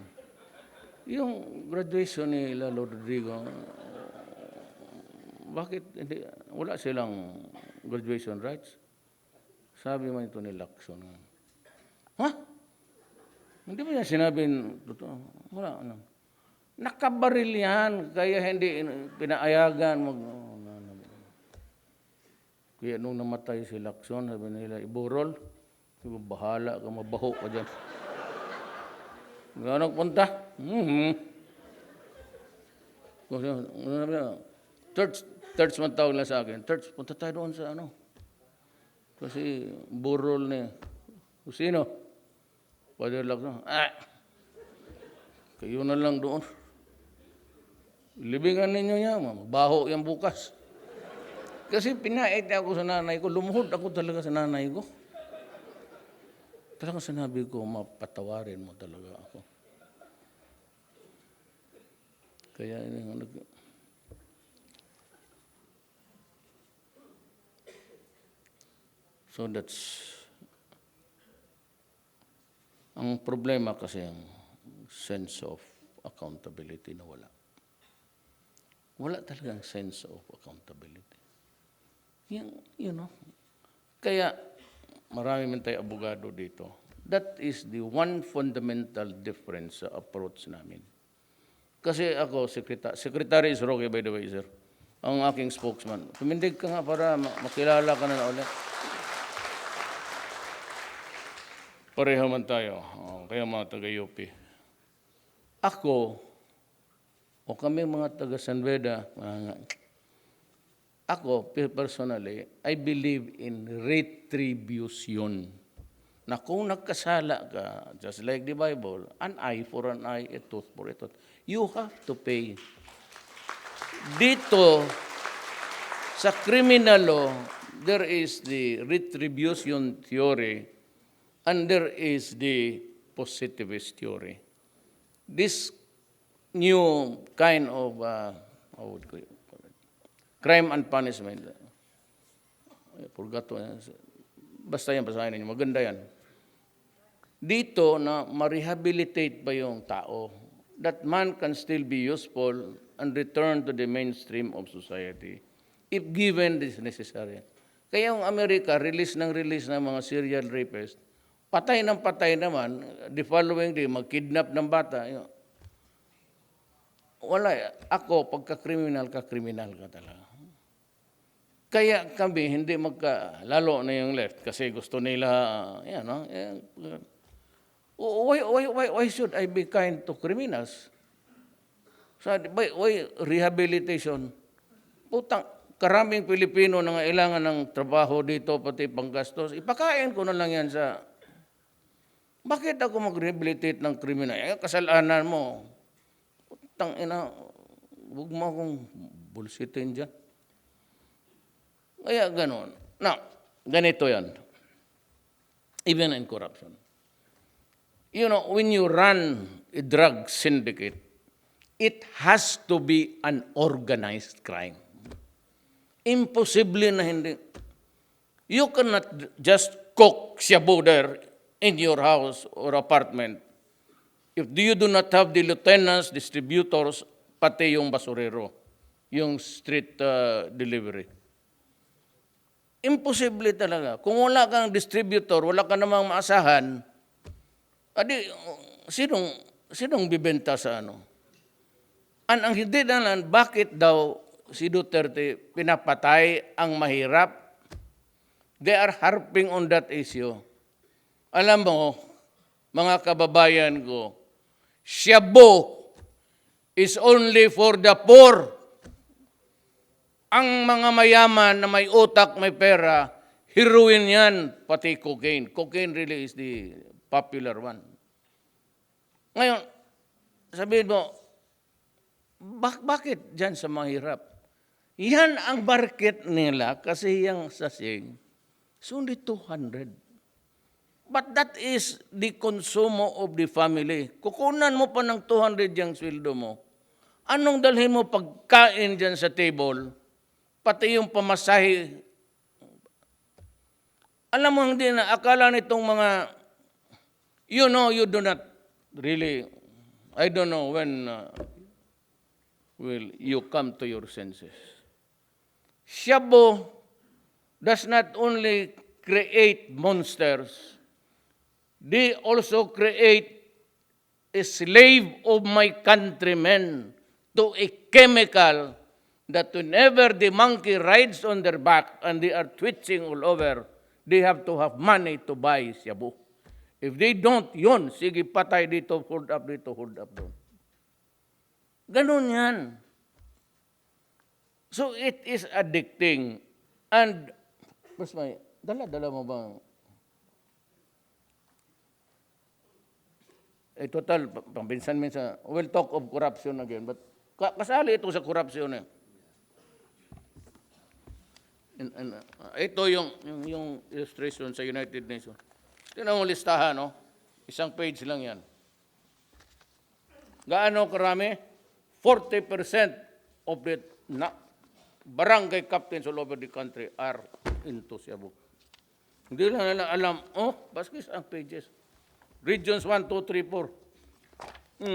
Yung graduation ni Lalo Rodrigo, bakit wala silang graduation rights? Sabi man ito ni Lacson. Ha? Hindi mo niya sinabing totoo. Wala. Ano. Nakabaril yan, kaya hindi pinaayagan. Kaya nung namatay si Lacson, sabi nila, iburol. Bahala ka, mabaho ka dyan. Gano'ng punta? Church man tawag lang sa akin. Church, punta tayo doon sa ano. Kasi burol ni sino? Father Lacson. Kayo na lang doon. Libingan ninyo niya, baho yan bukas. Kasi pinait ako sa nanay ko, lumuhod ako talaga sa nanay ko. Talagang sinabi ko, mapatawarin mo talaga ako. Kaya, so that's, ang problema kasi ang sense of accountability na wala. Wala talagang sense of accountability. Kaya, marami man tayo abogado dito. That is the one fundamental difference sa approach namin. Kasi ako, Secretary is Roque, by the way, sir. Ang aking spokesman. Tumindig ka nga para makilala ka na ulit. Pareho man tayo. Kaya mga taga-UP. Ako, o kami mga taga-San Beda, ako, personally, I believe in retribution. Na kung nagkasala ka, just like the Bible, an eye for an eye, a tooth for a tooth. You have to pay. Dito, sa criminal law, there is the retribution theory and there is the positivist theory. This new kind of, how would you call it? Crime and punishment. Purgato. Basta yan, basahin ninyo. Maganda yan. Dito na ma-rehabilitate ba yung tao, that man can still be useful and return to the mainstream of society if given this necessary. Kaya yung Amerika, release ng mga serial rapists, patay ng patay naman, the following day, mag-kidnap ng bata. Wala. Ako, pagka-kriminal ka talaga. Kaya kami, hindi lalo na yung left, kasi gusto nila, why should I be kind to criminals? Why rehabilitation? Putang, karaming Pilipino na kailangan ng trabaho dito, pati panggastos. Ipakain ko na lang yan sa... Bakit ako mag-rehabilitate ng kriminal? Kasalanan mo. Putang ina, huwag mo akong bullshitin dyan. Kaya ganon. Now, ganito yan. Even in corruption. When you run a drug syndicate, it has to be an organized crime. Imposible na hindi. You cannot just cook shabu there in your house or apartment if you do not have the lieutenants, distributors, pati yung basurero, yung street delivery. Imposible talaga. Kung wala kang distributor, wala ka namang maasahan, sinong bibenta sa ano? Ang hindi na bakit daw si Duterte pinapatay ang mahirap? They are harping on that issue. Alam mo, mga kababayan ko, shabu is only for the poor. Ang mga mayaman na may utak, may pera, heroin yan, pati cocaine. Cocaine really is the popular one. Ngayon, sabihin mo, bakit dyan sa mahirap? Yan ang market nila kasi yung sasing, it's only 200. But that is the consumo of the family. Kukunan mo pa ng 200 yung sweldo mo. Anong dalhin mo pagkain dyan sa table? Pati yung pamasahe. Alam mo, hindi na, akala nitong mga, you do not really, I don't know when will you come to your senses. Shabu does not only create monsters. They also create a slave of my countrymen to a chemical that whenever the monkey rides on their back and they are twitching all over, they have to have money to buy shabu. If they don't, yun, sige patay dito, hold up doon. Ganun yan. So it is addicting. And, mas may, dala mo ba? Total, pambinsan-minsan, we'll talk of corruption again, but kasali ito sa corruption eh. Ito yung illustration sa United Nations. Tingnan mo listahan, no? Isang page lang yan. Gaano karami? 40% of the barangay captains all over the country are into Cebu. Hindi lang nila alam, baskis ang pages. Regions 1, 2, 3, 4.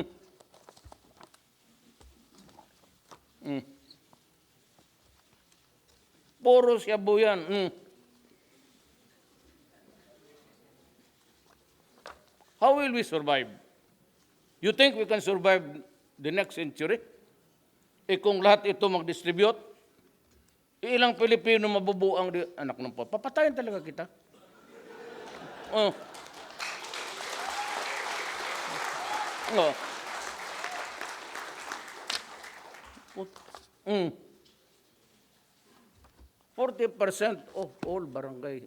Puro Cebu yan. How will we survive? You think we can survive the next century? Kung lahat ito mag-distribute, ilang Pilipino mabubuang anak ng papatayin talaga kita. Oh. 40% of all barangay.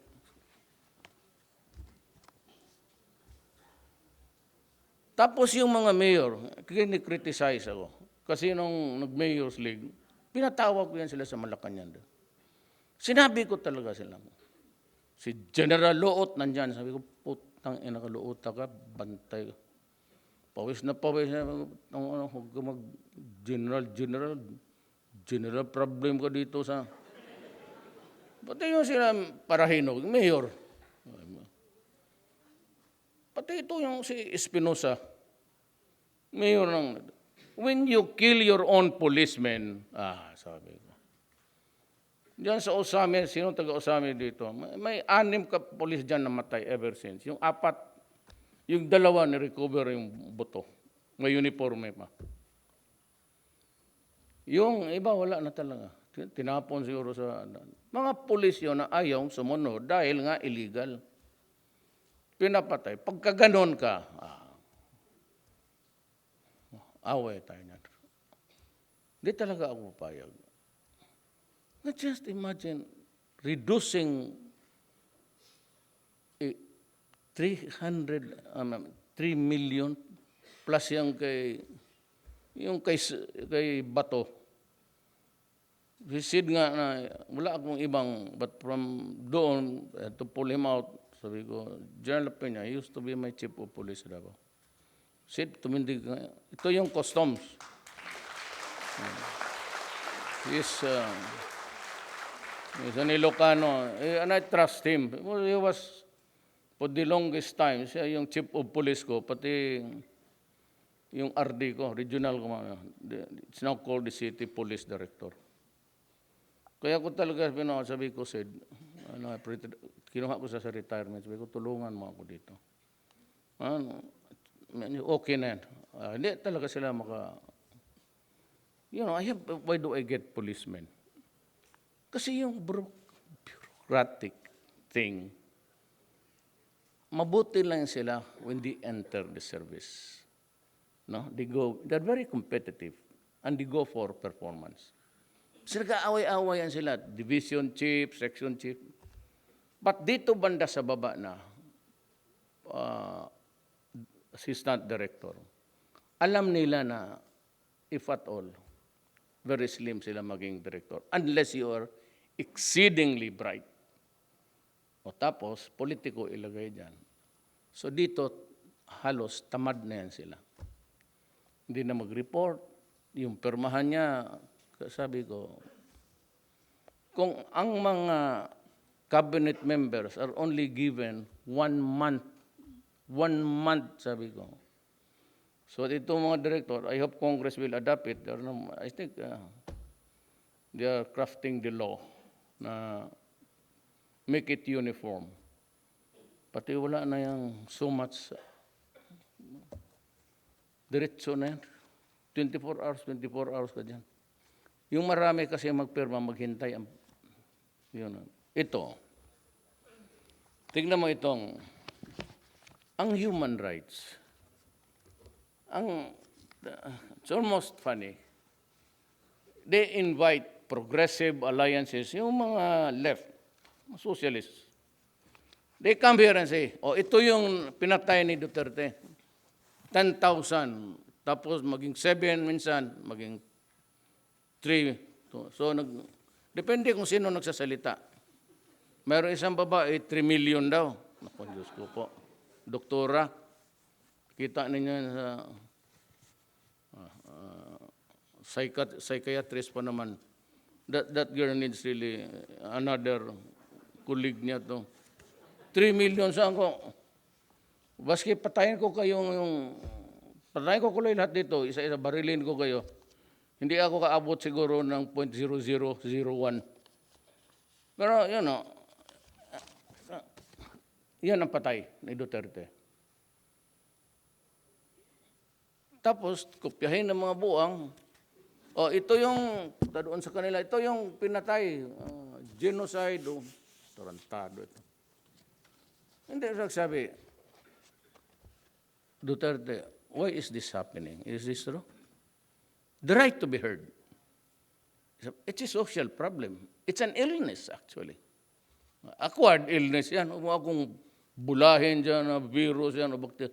Tapos yung mga mayor, kini-criticize ako. Kasi nung nag-mayor's league, pinatawag ko yan sila sa Malacanang. Sinabi ko talaga sila. Si General Luot nandyan. Sabi ko, putang ina ka, Luot ka, bantay ka. Pawis na huwag ka general problem ka dito sa... Pati yung sila Parahinog, mayor. Pati ito yung si Espinosa, mayor ng... When you kill your own policemen, sabi ko. Diyan sa Osame, sino taga Osame dito? May 6 ka police dyan namatay ever since. Yung 4, yung 2 ni-recover yung buto. May uniforme pa. Yung iba wala na talaga. Tinapon siguro sa... Mga pulis yun na ayaw sumunod dahil nga illegal. Pinapatay. Pagka ganon ka, away tayo na. Hindi talaga ako payag. Now just imagine reducing 3 million plus yung kay Bato. Sid nga na wala akong ibang, but from doon to pull him out, sabi ko, General Peña, he used to be my chief of police. Sid, tumindig nga. Ito yung customs. He's an Ilocano, and I trust him. He was, for the longest time, siya yung chief of police ko, pati yung RD ko, regional ko, it's now called the City Police Director. Kaya ko talaga sabi ko, Sid, kinuha ko sa retirement, sabi ko, tulungan mo ako dito. Okay na yan. Hindi talaga sila why do I get policemen? Kasi yung bureaucratic thing, mabuti lang sila when they enter the service. No? They're very competitive and they go for performance. Nag-aaway-aawayan sila, division chief, section chief. But dito banda sa baba na, assistant director, alam nila na, if at all, very slim sila maging director, unless you are exceedingly bright. O tapos, politiko ilagay dyan. So dito, halos tamad na yan sila. Hindi na mag-report. Yung permahan niya, sabi ko, kung ang mga cabinet members are only given 1 month, sabi ko. So itong mga director, I hope Congress will adopt it. I think they are crafting the law na make it uniform. Pati wala na yung so much, diretso na yan. 24 hours ka dyan. Yung marami kasi magpirma, maghintay. Yun. Ito, tignan mo itong, ang human rights, it's almost funny. They invite progressive alliances, yung mga left, socialists. They come here and say, oh, ito yung pinatay ni Duterte. 10,000. Tapos maging 7 minsan, maging 3. So, depende kung sino nagsasalita. Mayroon isang babae, 3 million daw. Naku, Diyos ko po. Doktora. Kita ninyo sa psychiatrist pa naman. That girl needs really another colleague niya to. 3 million saan ko? Baski patayin ko kayong patayin ko kuloy lahat dito, isa-isa barilin ko kayo. Hindi ako kaabot siguro ng 0.0001. Pero yan ang patay ni Duterte. Tapos, kopyahin ng mga buang, ito yung, doon sa kanila, ito yung pinatay, genocide, tarantado ito. Hindi sabi, Duterte, why is this happening? Is this true? The right to be heard. It's a social problem. It's an illness, actually. Acquired illness yan. Huwag akong bulahin dyan, virus yan, o bacteria.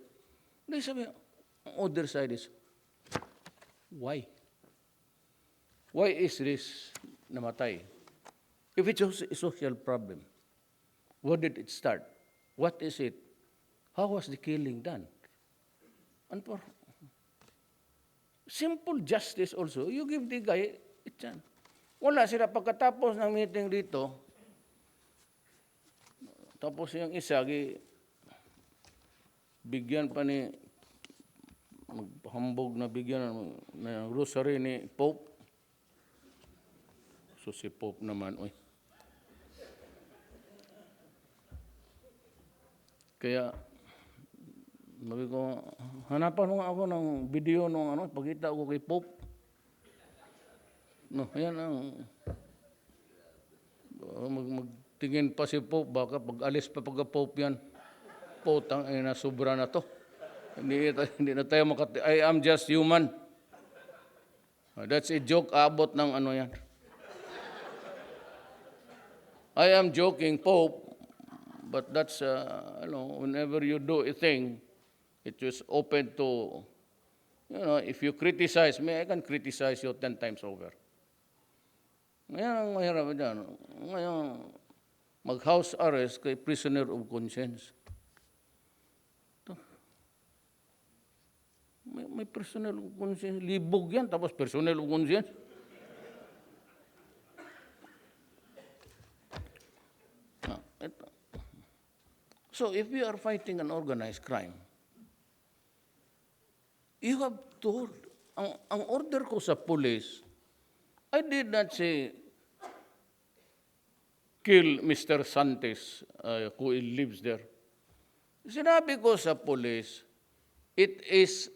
Hindi sabi, other side is, why? Why is this namatay? If it's a social problem, where did it start? What is it? How was the killing done? And for simple justice also, you give the guy a chance. Wala sila pagkatapos ng meeting dito, tapos yung isa, bigyan pa ni, maghambog na bigyan ng rosary ni Pope. So si Pope naman, Kaya, sabi ko, hanapan mo ako ng video nung pagkita ko kay Pope. No, yan ang, magtingin pa si Pope, baka pag-alis pa pagka-Pope yan, potang ay nasobra na to. Hindi na tayo I am just human. That's a joke, abot ng yan. I am joking, Pope. But that's, whenever you do a thing, it is open to, if you criticize me, I can criticize you 10 times over. Ngayon ang mahirap dyan. Ngayon, mag-house arrest kay prisoner of conscience. May prisoner of conscience. Libog yan, tapos prisoner of conscience. So if we are fighting an organized crime, you have to, ang order ko sa police, I did not say, kill Mr. Santos who lives there. Sinabi ko sa police, it is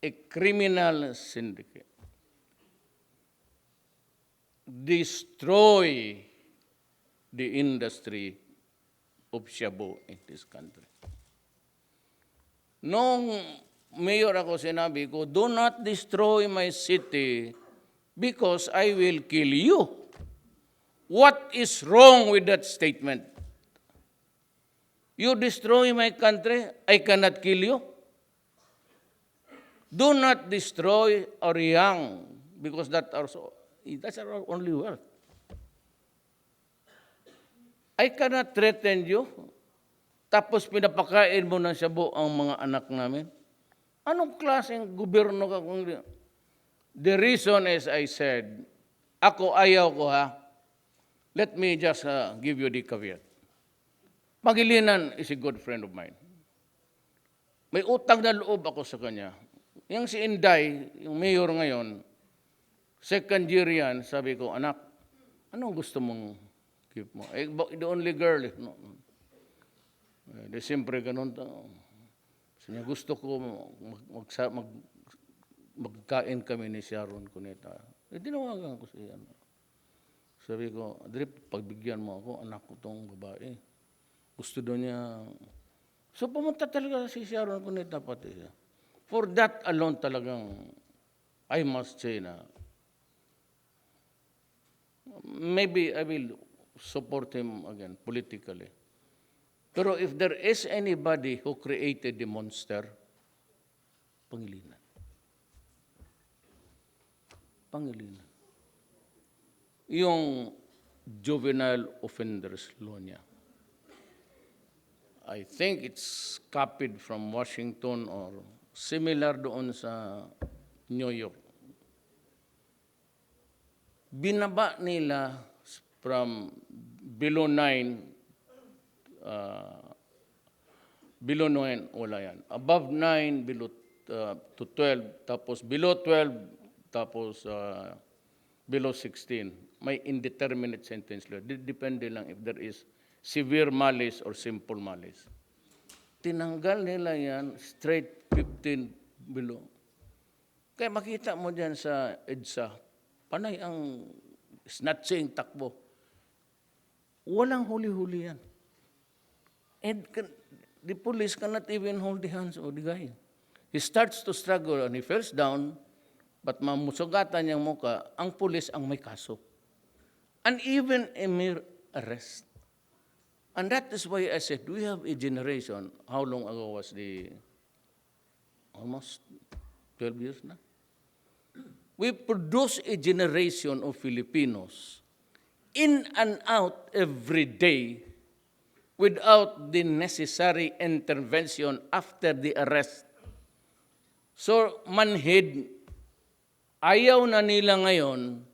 a criminal syndicate. Destroy the industry of shabu in this country. Nung mayor ako, sinabi ko, do not destroy my city because I will kill you. What is wrong with that statement? You destroy my country, I cannot kill you. Do not destroy our young because that's our only wealth. I cannot threaten you, tapos pinapakain mo ng shabu ang mga anak namin. Anong klaseng gobyerno ka kung di? The reason is I said, ako ayaw ko let me just give you the caveat. Pangilinan is a good friend of mine. May utang na loob ako sa kanya. Yung si Inday, yung mayor ngayon, second year yan, sabi ko, anak, anong gusto mong Keep mo. The only girl. No. Di siyempre ganun. Siya gusto ko magkain kami ni Sharon Cuneta. Tinawagan ko siya. Sabi ko, Drip, pagbigyan mo ako, anak ko tong babae. Gusto daw niya. So pumunta talaga si Sharon Cuneta pati siya. For that alone talagang, I must say na, maybe I will support him again politically. Pero if there is anybody who created the monster, Pangilinan. Pangilinan. Yung juvenile offenders law niya. I think it's copied from Washington or similar doon sa New York. Binaba nila from below 9, wala yan. Above 9, below to 12, tapos below 12, tapos below 16. May indeterminate sentence law. Depende lang if there is severe malice or simple malice. Tinanggal nila yan, straight 15 below. Kaya makita mo dyan sa EDSA, panay ang snatching, takbo. Walang huli-huli yan. And the police cannot even hold the hands of the guy. He starts to struggle and he falls down, but mamusugatan niyang muka, ang police ang may kaso. And even a mere arrest. And that is why I said, we have a generation, how long ago was almost 12 years na? We produce a generation of Filipinos in and out every day without the necessary intervention after the arrest. So, manhid, ayaw na nila ngayon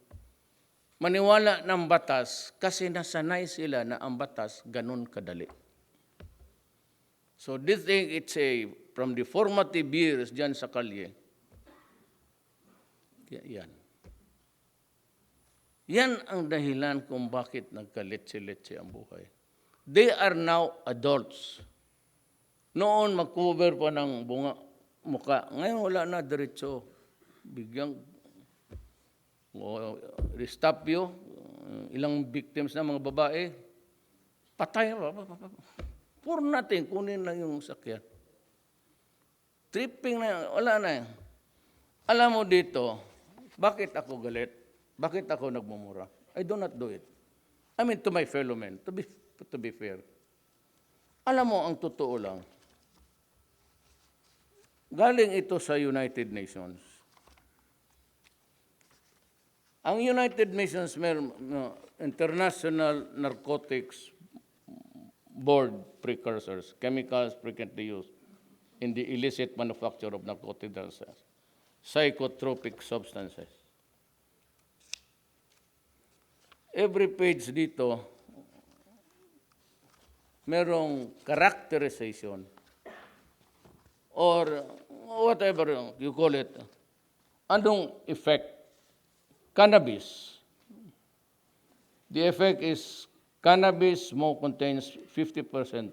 maniwala ng batas kasi nasanay sila na ang batas ganun kadali. So this thing, it's from the formative years dyan sa kalye. Yan. Yan ang dahilan kung bakit nagkaletse-letse ang buhay. They are now adults. Noon mag-cover pa ng muka. Ngayon wala na, diretso. Bigyang stop you, ilang victims na mga babae, patay, for nothing, kunin lang yung sakyan. Tripping na, wala na. Alam mo dito, bakit ako galit? Bakit ako nagmumura? I do not do it. I mean, to my fellow men, to be fair. Alam mo, ang totoo lang, galing ito sa United Nations. Ang United Nations International Narcotics Board precursors, chemicals frequently used in the illicit manufacture of narcotic drugs, psychotropic substances. Every page dito, merong characterization or whatever you call it, anong effect. Cannabis. The effect is cannabis smoke contains 50%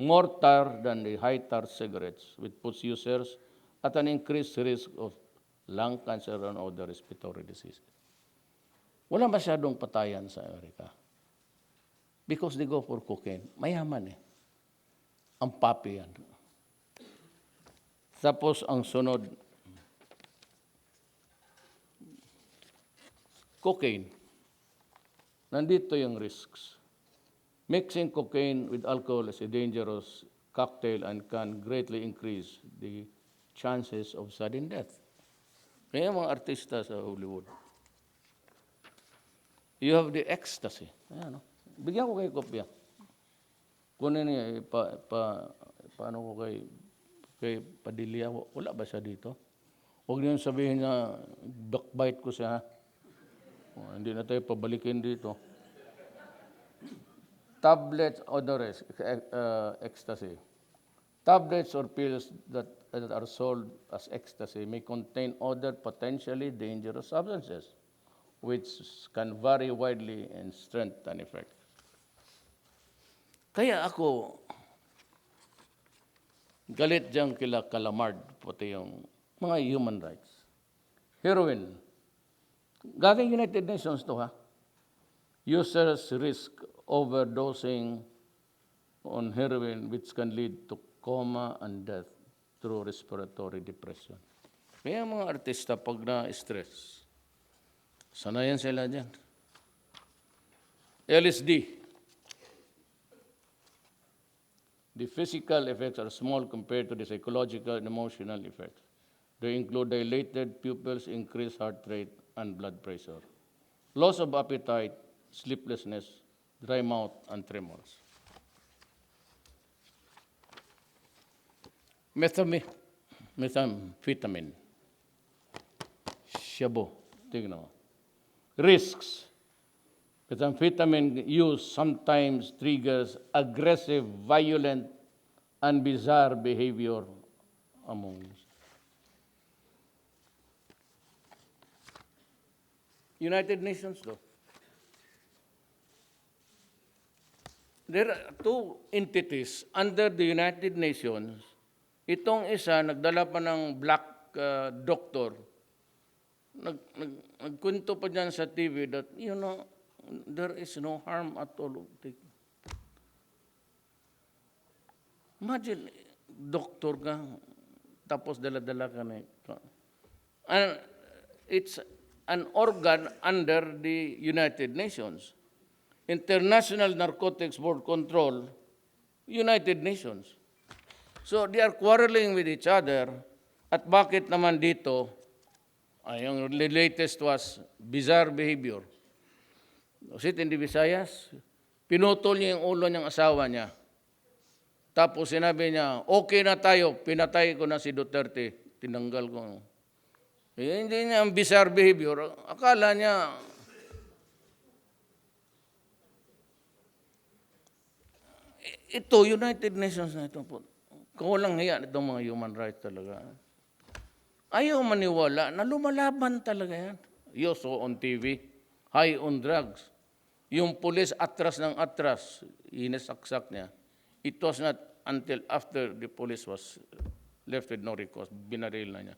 more tar than the high tar cigarettes, which puts users at an increased risk of lung cancer and other respiratory diseases. Wala masyadong patayan sa Amerika. Because they go for cocaine. Mayaman eh. Ang papi yan. Tapos ang sunod, cocaine. Nandito yung risks. Mixing cocaine with alcohol is a dangerous cocktail and can greatly increase the chances of sudden death. Kaya mga artista sa Hollywood. You have the ecstasy. Ayan, no? Bigyan ko kayo kopya. Kunin niya, paano ko kay Padilla, wala ba siya dito? Huwag niyo sabihin na backbite ko siya. Hindi na tayo pabalikin dito. Tablets, odorous, ecstasy. Tablets or pills that are sold as ecstasy may contain other potentially dangerous substances which can vary widely in strength and effect. Kaya ako, galit dyan kila Calamard, pati yung mga human rights. Heroin. Galing United Nations to, ha? Users risk overdosing on heroin which can lead to coma and death through respiratory depression. Kaya mga artista, pag na-stress, sanayan sila dyan. LSD. The physical effects are small compared to the psychological and emotional effects. They include dilated pupils, increased heart rate, and blood pressure, loss of appetite, sleeplessness, dry mouth, and tremors. Methamphetamine. Shabu. Tignan mo. Risks. Methamphetamine use sometimes triggers aggressive, violent, and bizarre behavior among us. United Nations, though. There are two entities under the United Nations. Itong isa, nagdala pa ng black doctor. Nagkwento pa dyan sa TV that, there is no harm at all. Imagine, doktor ka, tapos dala-dala ka na. And it's an organ under the United Nations. International Narcotics Board Control, United Nations. So they are quarreling with each other. At bakit naman dito, yung latest was bizarre behavior. Sit in the Visayas, pinutol niya yung ulo niyang asawa niya. Tapos sinabi niya, okay na tayo, pinatay ko na si Duterte, tinanggal ko. Hindi niya ang bizarre behavior. Akala niya, ito, United Nations na ito po. Kulang hiya itong mga human rights talaga. Ayaw maniwala na lumalaban talaga yan. You saw on TV, high on drugs. Yung pulis atras ng atras, inisaksak niya. It was not until after the police was left with no recourse, binaril na niya.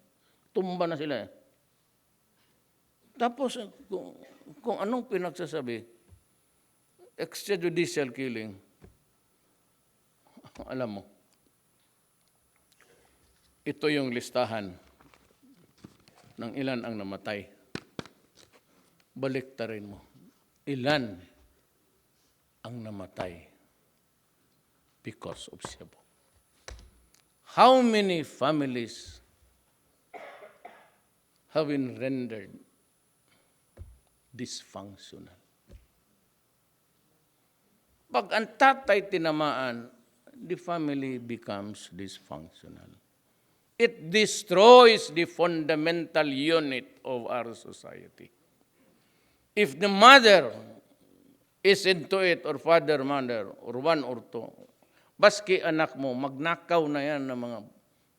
Tumba na sila. Tapos, kung anong pinagsasabi, extrajudicial killing, alam mo, ito yung listahan ng ilan ang namatay. Baliktarin mo. Ilan ang namatay because of Cebu? How many families have been rendered dysfunctional? Pag ang tatay tinamaan, the family becomes dysfunctional. It destroys the fundamental unit of our society. If the mother is into it, or father, mother, or one or two, baski anak mo, magnakaw na yan ng mga,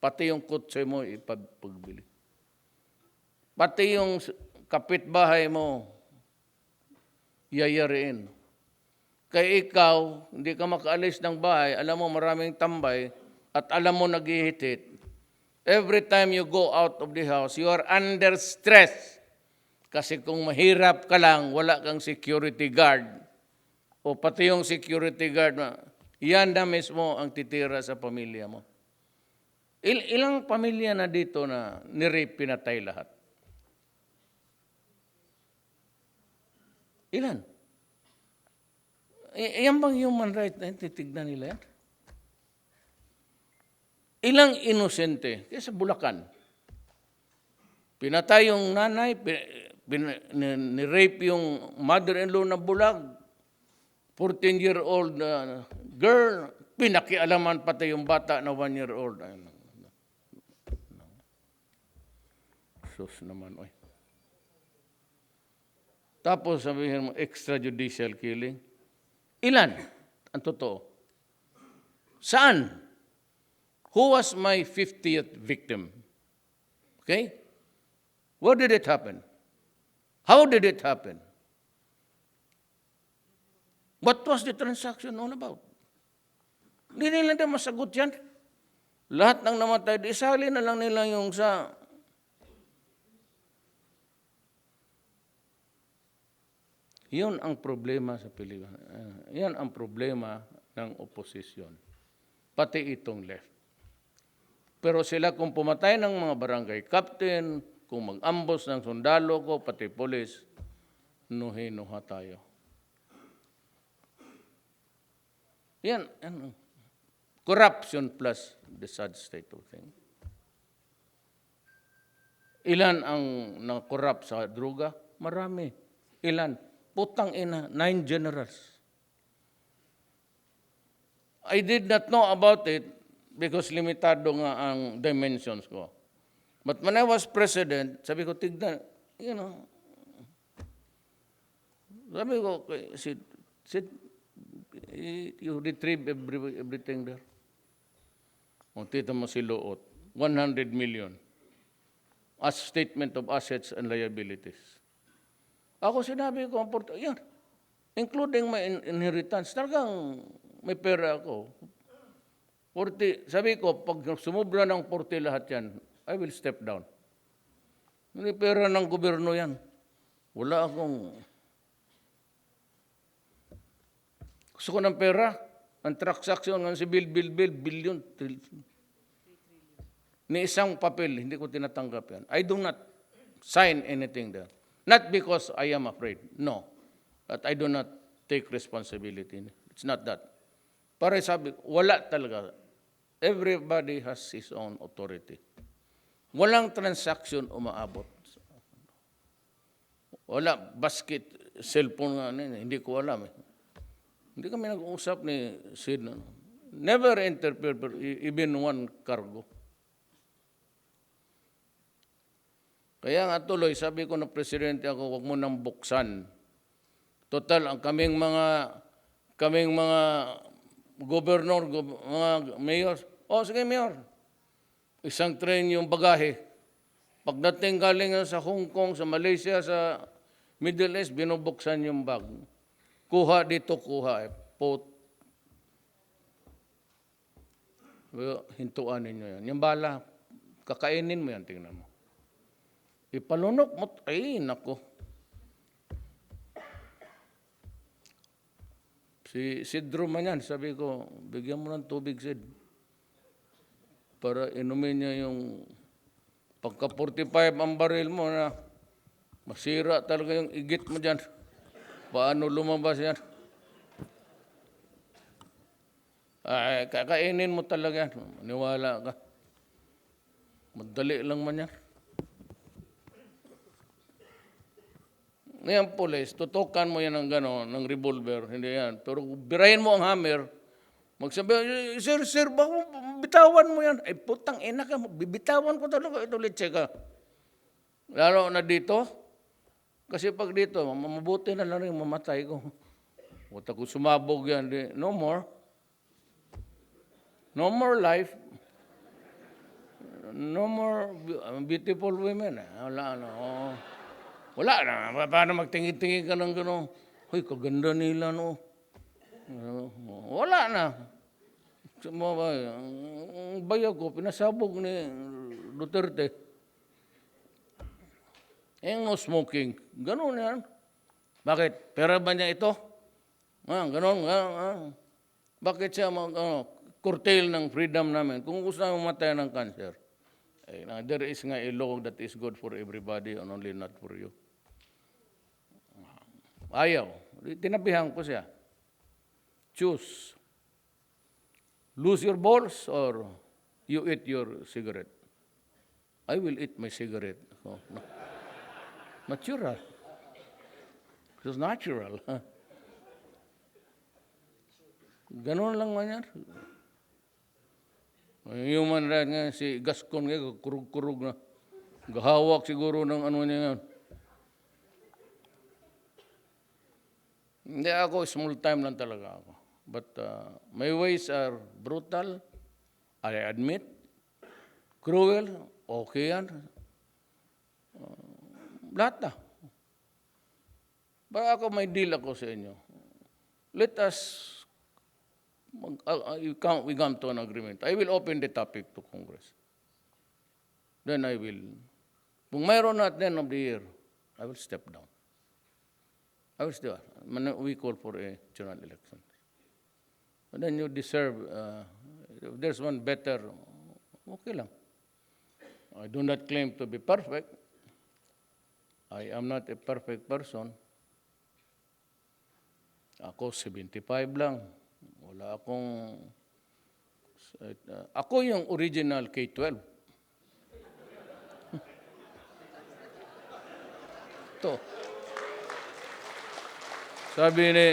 pati yung kutse mo ipagbili. Pati yung kapitbahay mo, yayariin. Kaya ikaw, hindi ka makaalis ng bahay, alam mo maraming tambay, at alam mo naghihitit. Every time you go out of the house, you are under stress. Kasi kung mahirap ka lang, wala kang security guard, o pati yung security guard, yan na mismo ang titira sa pamilya mo. Ilang pamilya na dito na nirape, pinatay lahat? Ilan? Yan bang human right na titignan nila yan? Ilang inosente? Kaya sa Bulacan, pinatay yung nanay, nirape yung mother-in-law na bulag, 14-year-old girl, pinakialaman pati yung bata na 1-year-old. Sus naman, oy. Tapos sabihin mo, extrajudicial killing. Ilan? Ang totoo. Saan? Who was my 50th victim? Okay? Where did it happen? How did it happen? What was the transaction all about? Hindi nila na masagot yan. Lahat ng namatay, isali na lang nila yung sa... Yun ang problema sa Pilipinas. Yan ang problema ng oposisyon. Pati itong left. Pero sila kung pumatay ng mga barangay captain, kung mag-ambos ng sundalo ko, pati polis, nuhi-nuha tayo. Yan. Corruption plus the sad state of things. Ilan ang na-corrupt sa droga? Marami. Ilan? Putang ina, 9 generals. I did not know about it because limitado nga ang dimensions ko. But when I was president, sabi ko, tignan, sabi ko, Sid, you retrieve everything there. O, tita mo si Luot, 100 million as statement of assets and liabilities. Ako sinabi ko, yan, including my inheritance, talagang may pera ako. 40, sabi ko, pag sumubra ng 40 lahat yan, I will step down. Hindi pera ng gobyerno yan. Wala akong... Gusto ko ng pera. Ang transaction ng si billion. Ni isang papel, hindi ko tinatanggap yan. I do not sign anything there. Not because I am afraid. No. But I do not take responsibility. It's not that. Para sabi, wala talaga. Everybody has his own authority. Walang transaction umaabot. Wala, basket, cellphone nga, hindi ko alam. Hindi kami nag-uusap ni Sid. Never interfere, even one cargo. Kaya nga tuloy, sabi ko na presidente ako, huwag mo nang buksan. Total, ang kaming mga gobernador, mga mayor, sige mayor, isang train yung bagahe. Pagdating galing sa Hong Kong, sa Malaysia, sa Middle East, binubuksan yung bag. Kuha dito, kuha. Hintuan ninyo yan. Yung bala, kakainin mo yan, tingnan mo. Ipalunok mo, ay, nako. Si Sidro man yan, sabi ko, bigyan mo ng tubig, Sid. Para inumin niya yung pagka-45 ang baril mo na masira talaga yung igit mo dyan. Paano lumabas yan? Ay, kakainin mo talaga yan. Maniwala ka. Madali lang man yan. Ngayon, police, tutukan mo yan ng gano'n, ng revolver, hindi yan. Pero birahin mo ang hammer, magsabi, sir, bitawan mo yan. Ay, putang ina ka, bibitawan ko talaga ito, litse ka. Lalo na dito, kasi pag dito, mabuti na lang rin mamatay ko. Huwag ako sumabog yan. No more. No more life. No more beautiful women. Wala na. Paano magtingin-tingin ka ng gano'n? Hoy, kaganda nila, no? Wala na. Ang bayag ko, pinasabog ni Duterte. No smoking. Gano'n yan. Bakit? Pera ba niya ito? Gano'n. Bakit siya curtail ng freedom namin? Kung gusto namin mamatay ng cancer, there is nga a law that is good for everybody and only not for you. Ayaw. Tinabihan ko siya. Choose. Lose your balls or you eat your cigarette. I will eat my cigarette. No. Natural. It was natural. Ganon lang man yan. Human rights nga, si Gascon nga, kurug-kurug na. Gahawak siguro ng ano niya nga. Hindi ako, small time lang talaga ako. But my ways are brutal, I admit. Cruel, okay yan. Lahat na. Para ako may deal ako sa inyo. Let us, we come to an agreement. I will open the topic to Congress. Then I will, kung mayroon na at the end of the year, I will step down. I will step down. We call for a general election. And then you deserve, if there's one better, okay lang. I do not claim to be perfect. I am not a perfect person. Ako 75 lang. Wala akong... ako yung original K-12. Ito. Sabi ni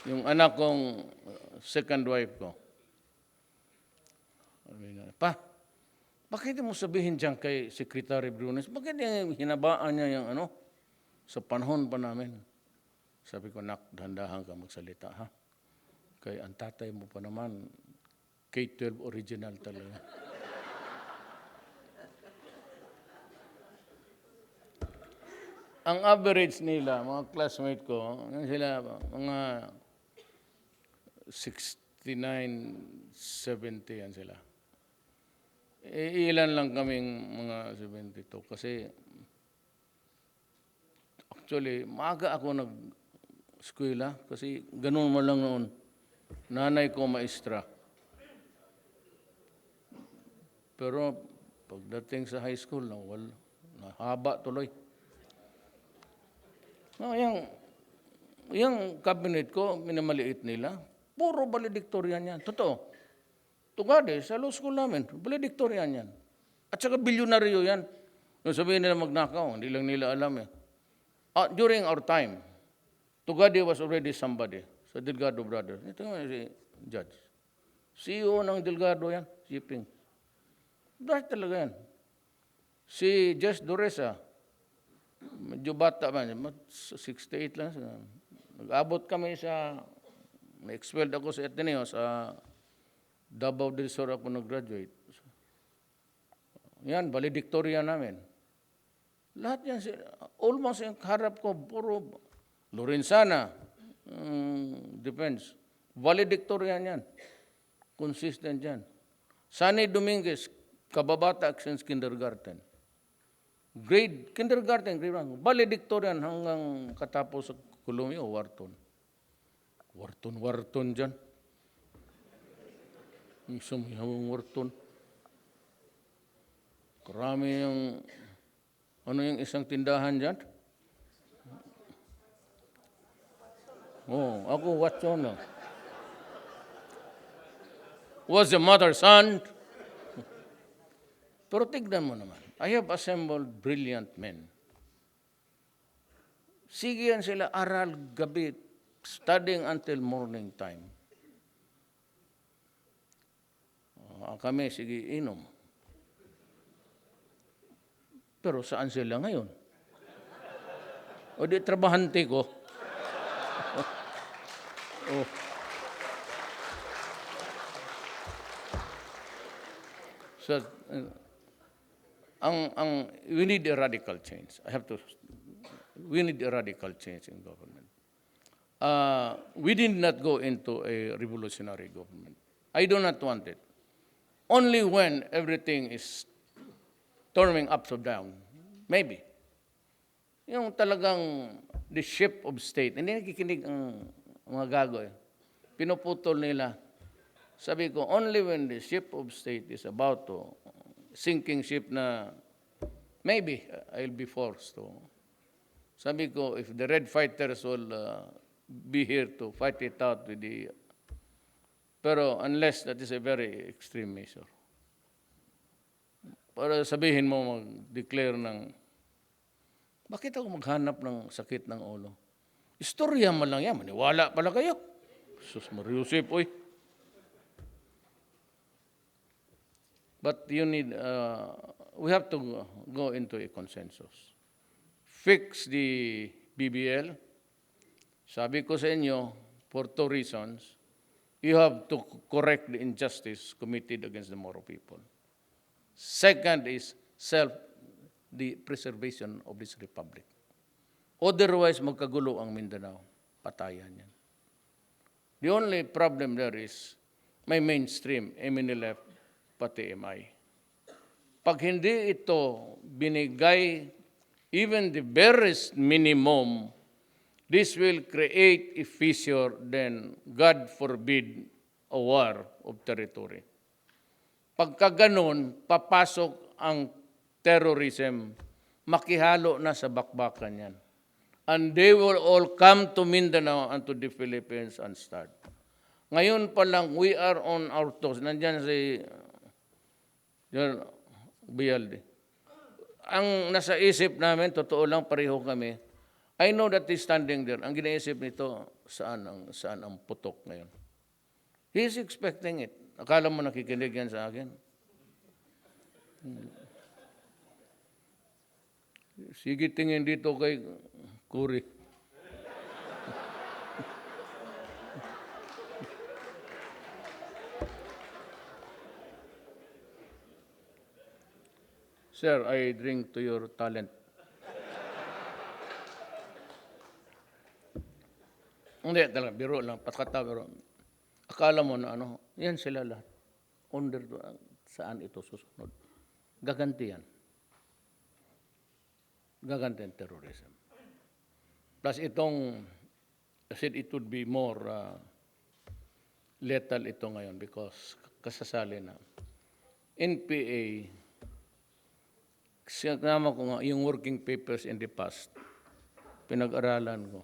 yung anak kong second wife ko, sabi na, Pa, bakit mo sabihin dyan kay Secretary Brunes? Bakit yung hinabaan niya yung ano? Sa panahon pa namin. Sabi ko, nak, dahan-dahan ka magsalita, ha? Kaya ang tatay mo pa naman, K-12 original talaga. Ang average nila, mga classmate ko, sila, mga 69, 70 yan sila. Ilan lang kaming mga 72 kasi actually, maaga ako nag-eskwela kasi ganun mo lang noon. Nanay ko maestra. Pero pagdating sa high school, nahaba tuloy. No, yung cabinet ko, minamaliit nila, puro valedictorian yan. Totoo. Tugade, sa law school namin, valedictorian yan. At saka bilyonaryo yan. Nung sabihin nila magnakaw, hindi lang nila alam eh. During our time, Tugade was already somebody sa Delgado Brothers. Ito nga si Judge. CEO ng Delgado yan, shipping. Dahil talaga yan. Si Judge Doresa, medyo bata ba, 68 lang. Nag-abot kami sa, na-expelled ako sa Ateneo, sa Davao del Sur ako nag-graduate. Yan, valedictorian namin. Lahat yan, almost yung harap ko, puro Lorenzana, defense. Valedictorian yan. Consistent yan. Sunny Dominguez, kababata since kindergarten. Kindergarten, grade 1. Valedictorian hanggang katapos sa Columbia, Wharton. Wharton dyan. Isang Wharton. Karami yung, yung isang tindahan dyan? Ako Watson lang. Was the mother, son? Pero tignan mo naman. I have assembled brilliant men. Sige yan sila aral gabi, studying until morning time. Kami, sige, inom. Pero saan sila ngayon? O di trabahante ko. So, we need a radical change. We need a radical change in government. We did not go into a revolutionary government. I do not want it. Only when everything is turning upside down, maybe. Yung talagang the ship of state, hindi nakikinig ang mga gago eh. Pinuputol nila. Sabi ko, only when the ship of state is about to sinking ship na maybe I'll be forced to. Sabi ko, if the Red Fighters will be here to fight it out with the... Pero unless that is a very extreme measure. Para sabihin mo, mag-declare ng, bakit ako maghanap ng sakit ng ulo? Istorya man lang yan, maniwala pala kayo. Sus Mariusip, oy. But you need, we have to go into a consensus. Fix the BBL. Sabi ko sa inyo, for 2 reasons. You have to correct the injustice committed against the Moro people. Second is the preservation of this republic. Otherwise, magkagulo ang Mindanao. Patayan yan. The only problem there is may mainstream, MNLF, pati MI. Pag hindi ito binigay even the barest minimum, this will create a fissure, then God forbid a war of territory. Pagka ganun, papasok ang terrorism, makihalo na sa bakbakan yan. And they will all come to Mindanao and to the Philippines and start. Ngayon pa lang, we are on our toes. Nandyan si Bialde. Ang nasa isip namin, totoo lang, pareho kami. I know that he's standing there. Ang ginaisip nito, saan ang putok ngayon? He's expecting it. Akala mo nakikinig yan sa akin? Sige, tingin dito kay Kuri. Sir, I drink to your talent. Hindi, talaga, biro lang, patkata, biro. Akala mo na yan sila lahat. Under, saan ito susunod? Gaganti yan. Gaganti ang terrorism. Plus itong, I said it would be more lethal ito ngayon because kasasali na. NPA, sinama ko nga yung working papers in the past, pinag-aralan ko.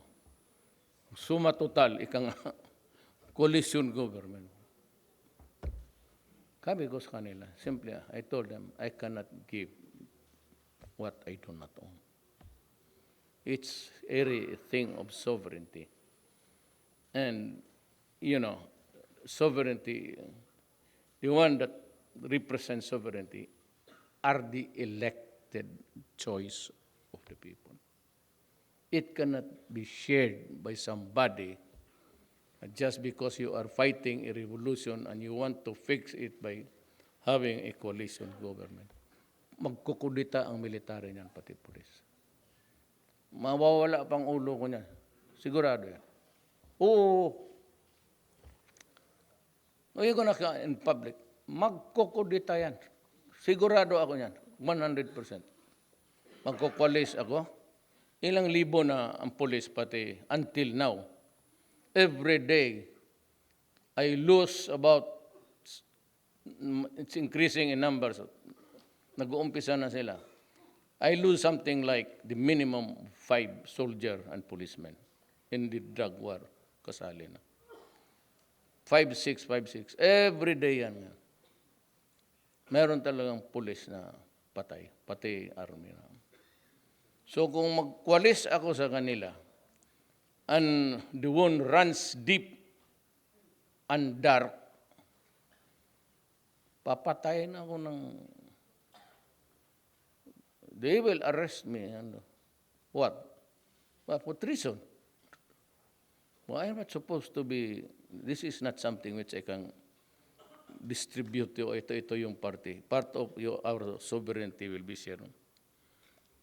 Suma total, ika nga, coalition government. Sabi ko sa kanila, simply, I told them, I cannot give what I do not own. It's a thing of sovereignty. And, sovereignty, the one that represents sovereignty are the elected choice of the people. It cannot be shared by somebody just because you are fighting a revolution and you want to fix it by having a coalition government. Magkukudita ang military niyan, pati pulis. Mawawala pang ulo ko niyan. Sigurado yan. Oo. Ngayon ko na in public, magkukudita yan. Sigurado ako niyan. 100%. Magkukwalis ako. Ilang libo na ang pulis pati until now. Every day, I lose about, it's increasing in numbers. Nag-uumpisa na sila. I lose something like the minimum 5 soldier and policemen in the drug war. Kasali na. 5, 6. Every day yan. Meron talagang pulis na patay. Pati army na. So kung magkwalis ako sa kanila, and the one runs deep and dark, papatayin ako ng... They will arrest me. And what? Well, for treason. Well, I'm not supposed to be... This is not something which I can distribute to. Ito yung party. Part of our sovereignty will be shared.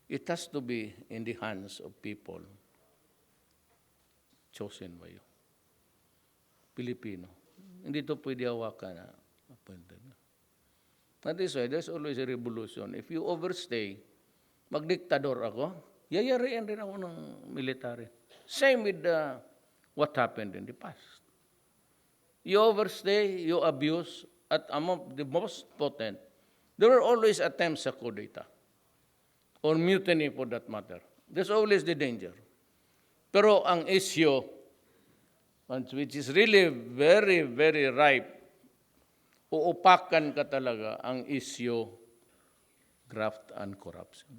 It has to be in the hands of people chosen by you. Pilipino. Hindi to pwede hawakan na appointed. That is why there's always a revolution. If you overstay, magdiktador ako, yayariin rin ako ng military. Same with what happened in the past. You overstay, you abuse, at among the most potent, there were always attempts sa coup d'etat or mutiny for that matter. There's always the danger. Pero ang issue, which is really very, very ripe, uupakan ka talaga ang issue, graft and corruption.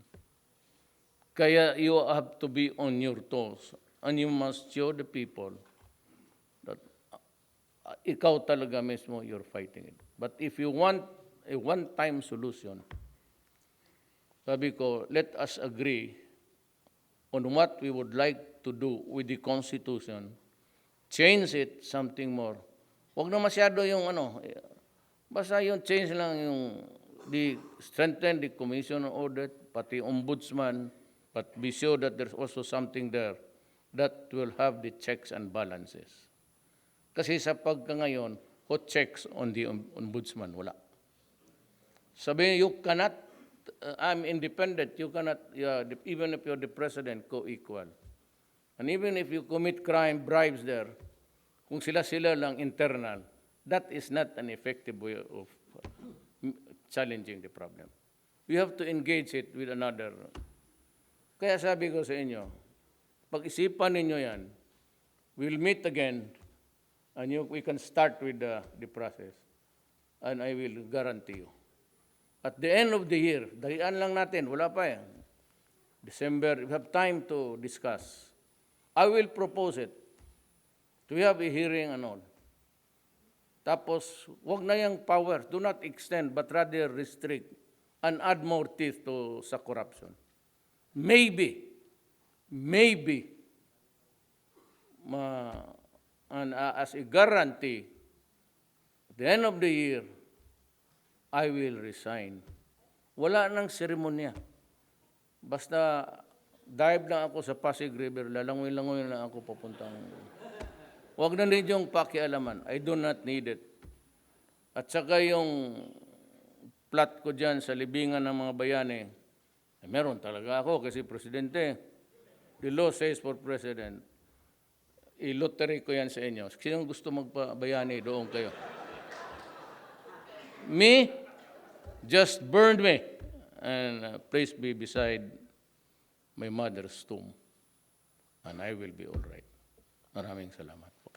Kaya you have to be on your toes and you must show the people that ikaw talaga mismo, you're fighting it. But if you want a one-time solution, sabi ko, let us agree on what we would like to do with the Constitution, change it something more. Huwag na masyado yung basta yung change lang yung strengthen the Commission on Audit, pati Ombudsman, But be sure that there's also something there that will have the checks and balances. Kasi sa pagka ngayon, who checks on the ombudsman? Wala. Sabi, you cannot, I'm independent, you cannot, even if you're the president, co-equal. And even if you commit crime, bribes there, kung sila-sila lang internal, that is not an effective way of challenging the problem. We have to engage it with another. Kaya sabi ko sa inyo, pag-isipan ninyo yan, we'll meet again, and we can start with the process. And I will guarantee you. At the end of the year, dahian lang natin, wala pa yan. December, we have time to discuss. I will propose it. To have a hearing and all. Tapos, wag na yung power. Do not extend, but rather restrict and add more teeth to sa corruption. Maybe, and as a guarantee, at the end of the year, I will resign. Wala nang seremonya. Basta dive lang ako sa Pasay River, lalangoy-langoy lang ako papuntang. Huwag na ninyong pakialaman. I do not need it. At saka yung plot ko dyan sa libingan ng mga bayani, meron talaga ako kasi presidente. The law says for president, i-lottery ko yan sa inyo. Sinong gusto magpabayani, doon kayo. Me, just burned me. And please be beside my mother's tomb. And I will be all right. Maraming salamat po.